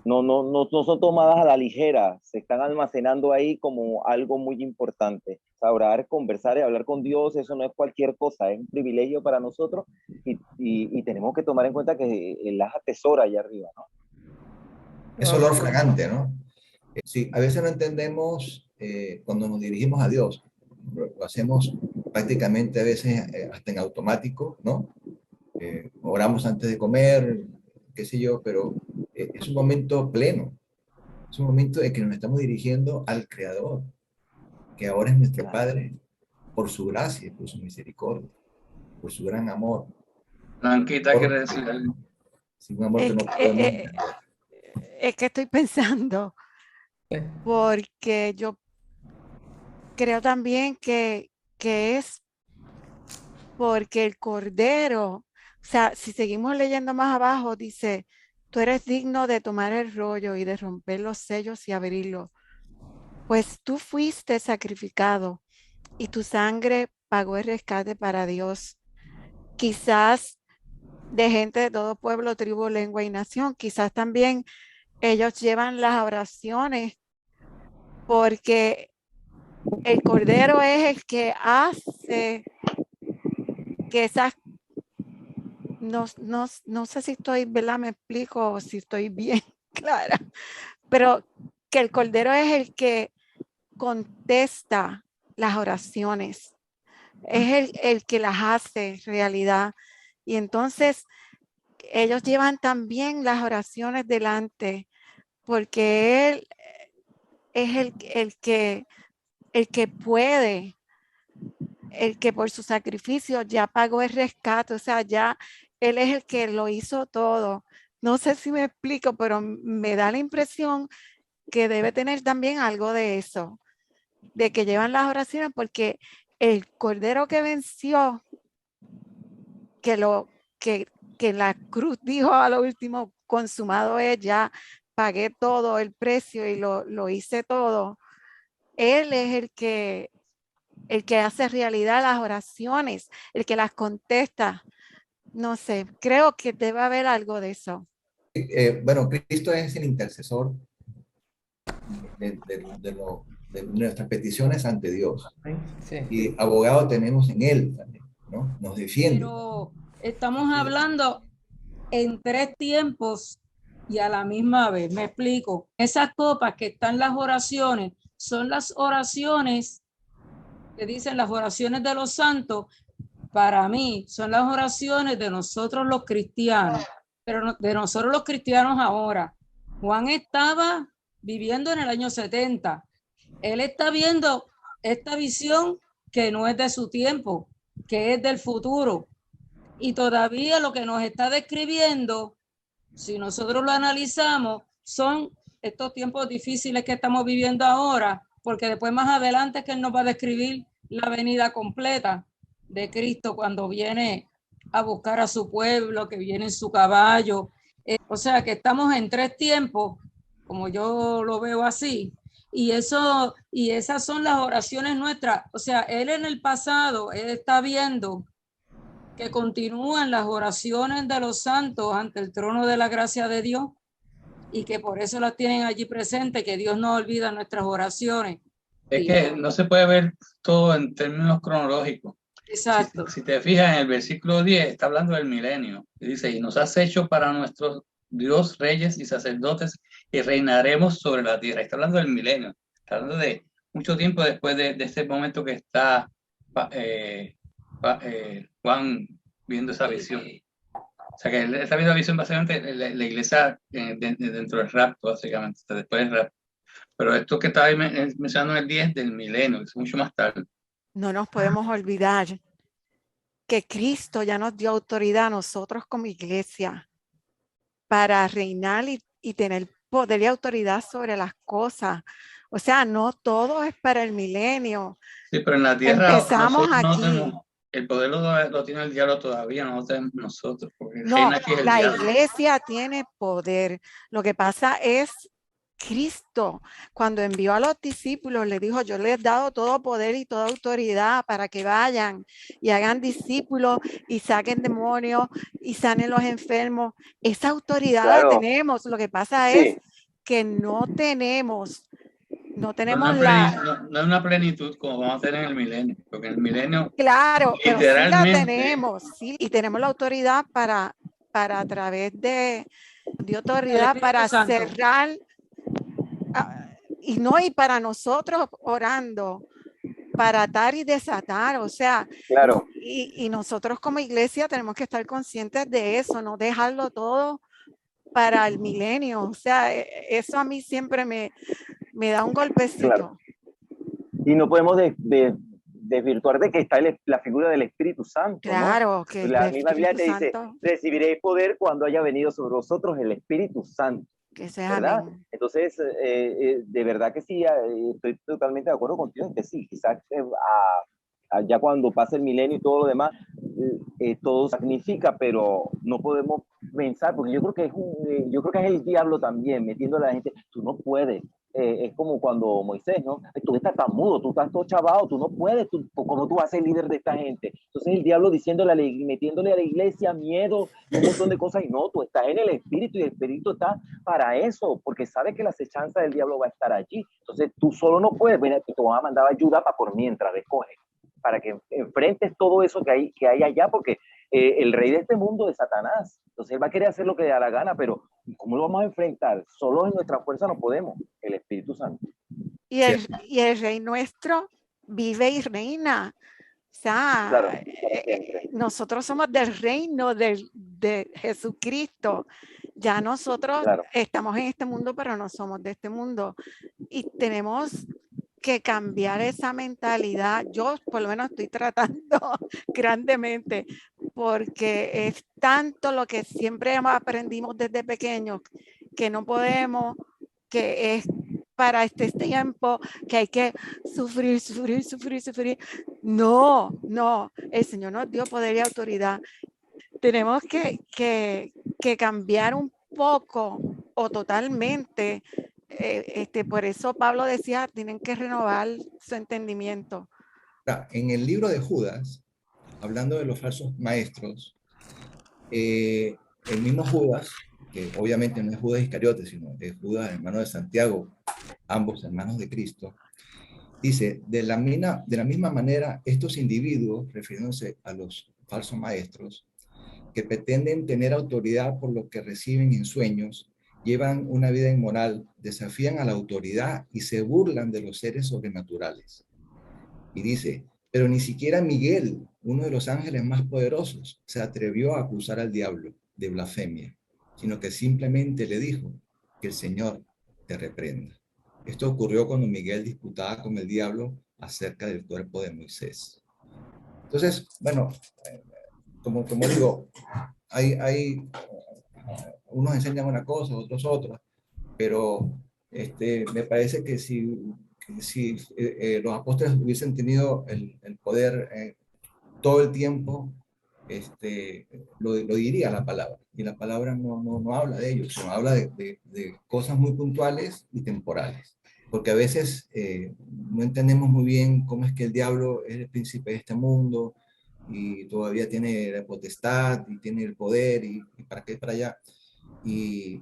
no son tomadas a la ligera, se están almacenando ahí como algo muy importante. O sea, orar, conversar y hablar con Dios, eso no es cualquier cosa, es un privilegio para nosotros y tenemos que tomar en cuenta que Él las atesora allá arriba, ¿no? es olor fragante, ¿no? Sí, a veces no entendemos cuando nos dirigimos a Dios. Lo hacemos prácticamente a veces hasta en automático, ¿no? Oramos antes de comer, qué sé yo, pero es un momento pleno. Es un momento en que nos estamos dirigiendo al Creador, que ahora es nuestro Padre, por su gracia, por su misericordia, por su gran amor. Blanquita quiere decir algo. Sin un amor que no podemos entender. Es que estoy pensando, porque yo creo también que es porque el Cordero, o sea, si seguimos leyendo más abajo, dice, tú eres digno de tomar el rollo y de romper los sellos y abrirlo, pues tú fuiste sacrificado y tu sangre pagó el rescate para Dios. Quizás de gente de todo pueblo, tribu, lengua y nación, quizás también ellos llevan las oraciones porque el Cordero es el que hace que esas, no sé si estoy, ¿verdad? Me explico, si estoy bien clara, pero que el Cordero es el que contesta las oraciones, es el que las hace realidad. Y entonces ellos llevan también las oraciones delante, porque Él es el que puede, el que por su sacrificio ya pagó el rescate, o sea, ya Él es el que lo hizo todo. No sé si me explico, pero me da la impresión que debe tener también algo de eso, de que llevan las oraciones, porque el Cordero que venció, que la cruz dijo a lo último, consumado es, ya pagué todo el precio y lo hice todo. Él es el que hace realidad las oraciones, el que las contesta. No sé, creo que debe haber algo de eso. Bueno, Cristo es el intercesor de nuestras peticiones ante Dios. Sí. Y abogado tenemos en Él también, ¿no? Nos defiende. Pero estamos hablando en tres tiempos y a la misma vez. Me explico. Esas copas que están las oraciones son las oraciones que dicen las oraciones de los santos. Para mí son las oraciones de nosotros los cristianos, pero de nosotros los cristianos ahora. Juan estaba viviendo en el año 70. Él está viendo esta visión que no es de su tiempo. que es del futuro. Y todavía lo que nos está describiendo, si nosotros lo analizamos, son estos tiempos difíciles que estamos viviendo ahora, porque después más adelante es que Él nos va a describir la venida completa de Cristo cuando viene a buscar a su pueblo, que viene en su caballo. O sea que estamos en 3 tiempos, como yo lo veo así, y esas son las oraciones nuestras. O sea, Él en el pasado, Él está viendo que continúan las oraciones de los santos ante el trono de la gracia de Dios, y que por eso las tienen allí presentes, que Dios no olvida nuestras oraciones. Es que no se puede ver todo en términos cronológicos. Exacto. Si te fijas en el versículo 10, está hablando del milenio. Y dice, y nos has hecho para nuestros Dios, reyes y sacerdotes, y reinaremos sobre la tierra. Está hablando del milenio. Está hablando de mucho tiempo después de este momento que está Juan viendo esa visión. O sea, que esa misma visión básicamente la iglesia dentro del rapto, básicamente, después del rapto. Pero esto que estaba mencionando en el 10 del milenio, es mucho más tarde. No nos podemos olvidar que Cristo ya nos dio autoridad a nosotros como iglesia para reinar y tener poder y autoridad sobre las cosas. O sea, no todo es para el milenio. Sí, pero en la tierra empezamos aquí. No, el poder lo tiene el diablo todavía, no lo tenemos nosotros. Porque No, aquí es el la diablo. iglesia tiene poder. Lo que pasa es Cristo, cuando envió a los discípulos, le dijo, yo les he dado todo poder y toda autoridad para que vayan y hagan discípulos y saquen demonios y sanen los enfermos. Esa autoridad la tenemos. Lo que pasa es que no tenemos no es una plenitud como vamos a tener en el milenio, porque en el milenio claro, pero sí la literalmente tenemos, sí, y tenemos la autoridad para a través de autoridad para cerrar y para nosotros orando para atar y desatar, o sea, claro. Y nosotros como iglesia tenemos que estar conscientes de eso, no dejarlo todo para el milenio. O sea, eso a mí siempre me da un golpecito. Claro. Y no podemos desvirtuar de que está la figura del Espíritu Santo. Claro, ¿no? que la misma Biblia te dice, recibiréis poder cuando haya venido sobre vosotros el Espíritu Santo. Que sea, ¿verdad? amén. Entonces, de verdad que sí, estoy totalmente de acuerdo contigo en que sí, quizás ya cuando pase el milenio y todo lo demás, todo significa, pero no podemos pensar, porque yo creo que es el diablo también metiendo a la gente, tú no puedes. Es como cuando Moisés, ¿no? Tú estás tan mudo, tú estás todo chavado, tú no puedes, ¿cómo tú vas a ser líder de esta gente? Entonces el diablo metiéndole a la iglesia miedo, un montón de cosas, y no, tú estás en el Espíritu y el Espíritu está para eso, porque sabe que la acechanza del diablo va a estar allí. Entonces tú solo no puedes, te vas a mandar ayuda para por mientras, recoge, para que enfrentes todo eso que hay allá, porque el rey de este mundo es Satanás. Entonces él va a querer hacer lo que le da la gana, pero ¿cómo lo vamos a enfrentar? Solo en nuestra fuerza no podemos, el Espíritu Santo. Y el rey nuestro vive y reina. O sea, claro, nosotros somos del reino de Jesucristo. Ya nosotros estamos en este mundo, pero no somos de este mundo. Y tenemos que cambiar esa mentalidad. Yo por lo menos estoy tratando grandemente, porque es tanto lo que siempre aprendimos desde pequeños, que no podemos, que es para este tiempo, que hay que sufrir. No, el Señor nos dio poder y autoridad. Tenemos que cambiar un poco o totalmente. Por eso Pablo decía, tienen que renovar su entendimiento. En el libro de Judas, hablando de los falsos maestros, el mismo Judas, que obviamente no es Judas Iscariote, sino es Judas, hermano de Santiago, ambos hermanos de Cristo, dice, de la misma manera, estos individuos, refiriéndose a los falsos maestros, que pretenden tener autoridad por lo que reciben en sueños, llevan una vida inmoral, desafían a la autoridad y se burlan de los seres sobrenaturales. Y dice, pero ni siquiera Miguel, uno de los ángeles más poderosos, se atrevió a acusar al diablo de blasfemia, sino que simplemente le dijo que el Señor te reprenda. Esto ocurrió cuando Miguel disputaba con el diablo acerca del cuerpo de Moisés. Entonces, bueno, como digo, hay unos enseñan una cosa, otros otra, pero me parece que si los apóstoles hubiesen tenido el poder todo el tiempo, lo diría la palabra, y la palabra no habla de ellos, sino habla de cosas muy puntuales y temporales, porque a veces no entendemos muy bien cómo es que el diablo es el príncipe de este mundo, y todavía tiene la potestad, y tiene el poder, y para qué para allá, y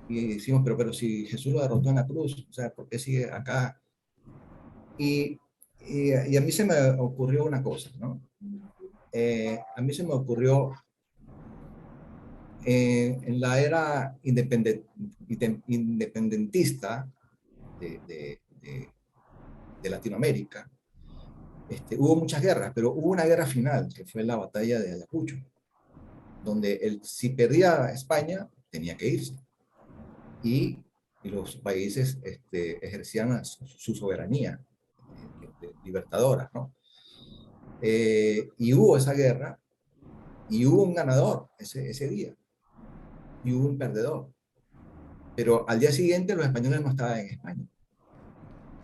decimos, pero si Jesús lo derrotó en la cruz, o sea, ¿por qué sigue acá? Y a mí se me ocurrió una cosa, ¿no? A mí se me ocurrió en la era independentista de Latinoamérica, hubo muchas guerras, pero hubo una guerra final, que fue la batalla de Ayacucho, donde si perdía España, tenía que irse. Y los países ejercían su soberanía libertadora, ¿no? Y hubo esa guerra, y hubo un ganador ese día, y hubo un perdedor. Pero al día siguiente los españoles no estaban en España.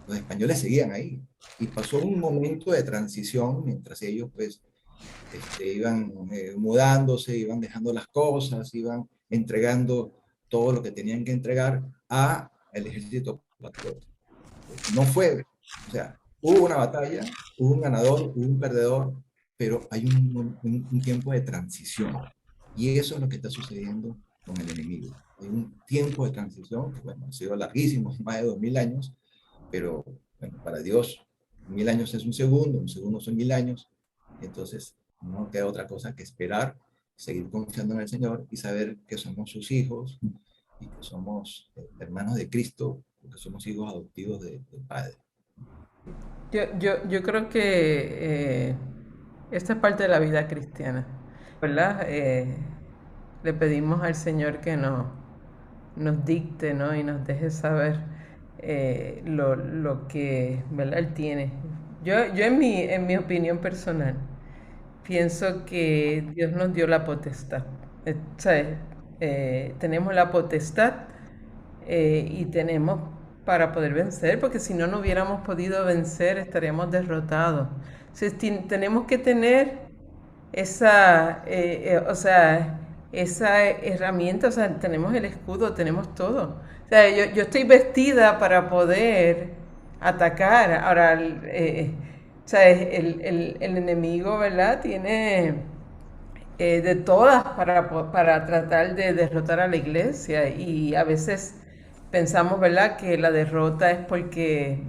Los españoles seguían ahí. Y pasó un momento de transición mientras ellos pues iban mudándose, iban dejando las cosas, iban entregando todo lo que tenían que entregar al ejército patriota. No fue, o sea, hubo una batalla, hubo un ganador, hubo un perdedor, pero hay un tiempo de transición. Y eso es lo que está sucediendo con el enemigo. Hay un tiempo de transición que, bueno, ha sido larguísimo, más de 2000 años, pero bueno, para Dios 1000 años es un segundo son 1000 años, entonces no queda otra cosa que esperar, seguir confiando en el Señor y saber que somos sus hijos y que somos hermanos de Cristo, porque somos hijos adoptivos del Padre. Yo creo que esta es parte de la vida cristiana, ¿verdad? Le pedimos al Señor que nos dicte, ¿no? Y nos deje saber lo que, ¿verdad? Él tiene. Yo en mi opinión personal, pienso que Dios nos dio la potestad. ¿Sabes? Tenemos la potestad y tenemos para poder vencer, porque si no, no hubiéramos podido vencer, estaríamos derrotados. Entonces, tenemos que tener esa, o sea, esa herramienta, o sea, tenemos el escudo, tenemos todo. O sea, yo estoy vestida para poder atacar. Ahora, o sea, el enemigo, ¿verdad? Tiene de todas para tratar de derrotar a la iglesia, y a veces pensamos, ¿verdad?, que la derrota es porque,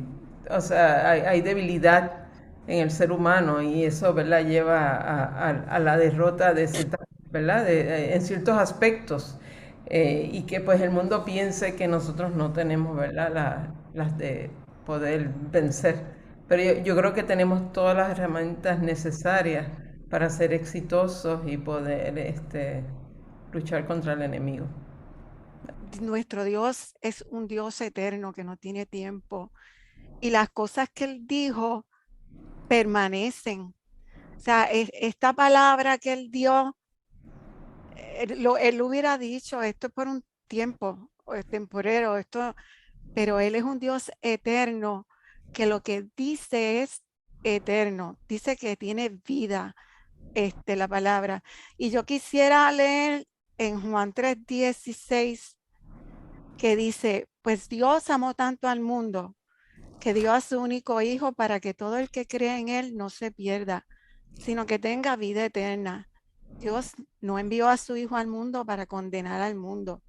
o sea, hay debilidad en el ser humano, y eso, ¿verdad?, lleva a la derrota de ciertas, ¿verdad?, en ciertos aspectos, y que pues el mundo piense que nosotros no tenemos, ¿verdad?, las de poder vencer. Pero yo creo que tenemos todas las herramientas necesarias para ser exitosos y poder luchar contra el enemigo. Nuestro Dios es un Dios eterno que no tiene tiempo, y las cosas que Él dijo permanecen. O sea, esta palabra que Él dio, Él hubiera dicho, esto es por un tiempo, o es temporero, pero Él es un Dios eterno, que lo que dice es eterno, dice que tiene vida, la palabra. Y yo quisiera leer en Juan 3:16, que dice, pues Dios amó tanto al mundo que dio a su único hijo para que todo el que cree en él no se pierda, sino que tenga vida eterna. Dios no envió a su hijo al mundo para condenar al mundo,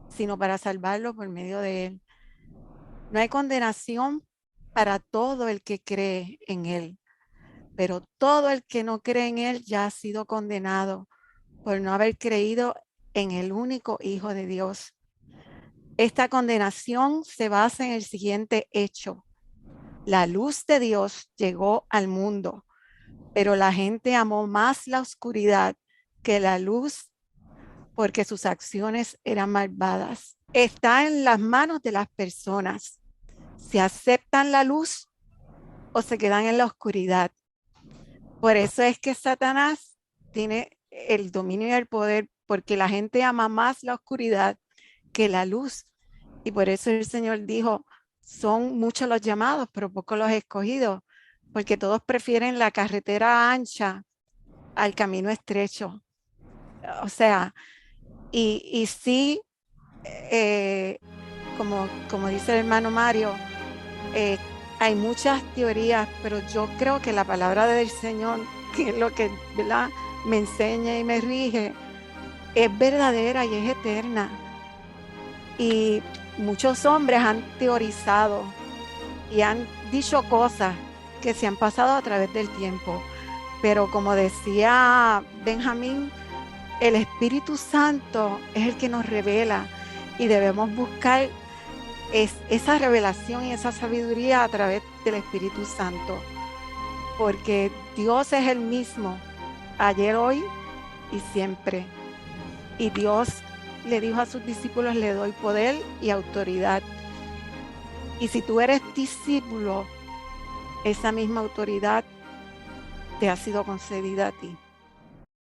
sino para salvarlo por medio de él. No hay condenación para todo el que cree en él, pero todo el que no cree en él ya ha sido condenado por no haber creído en el único Hijo de Dios. Esta condenación se basa en el siguiente hecho: la luz de Dios llegó al mundo, pero la gente amó más la oscuridad que la luz, porque sus acciones eran malvadas. Está en las manos de las personas si aceptan la luz o se quedan en la oscuridad. Por eso es que Satanás tiene el dominio y el poder, porque la gente ama más la oscuridad que la luz. Y por eso el Señor dijo, son muchos los llamados, pero pocos los escogidos, porque todos prefieren la carretera ancha al camino estrecho. O sea, y sí, como dice el hermano Mario, hay muchas teorías, pero yo creo que la palabra del Señor, que es lo que, ¿verdad?, me enseña y me rige, es verdadera y es eterna. Y muchos hombres han teorizado y han dicho cosas que se han pasado a través del tiempo. Pero como decía Benjamín, el Espíritu Santo es el que nos revela y debemos buscar esa revelación y esa sabiduría a través del Espíritu Santo. Porque Dios es el mismo, ayer, hoy y siempre. Y Dios le dijo a sus discípulos, le doy poder y autoridad. Y si tú eres discípulo, esa misma autoridad te ha sido concedida a ti.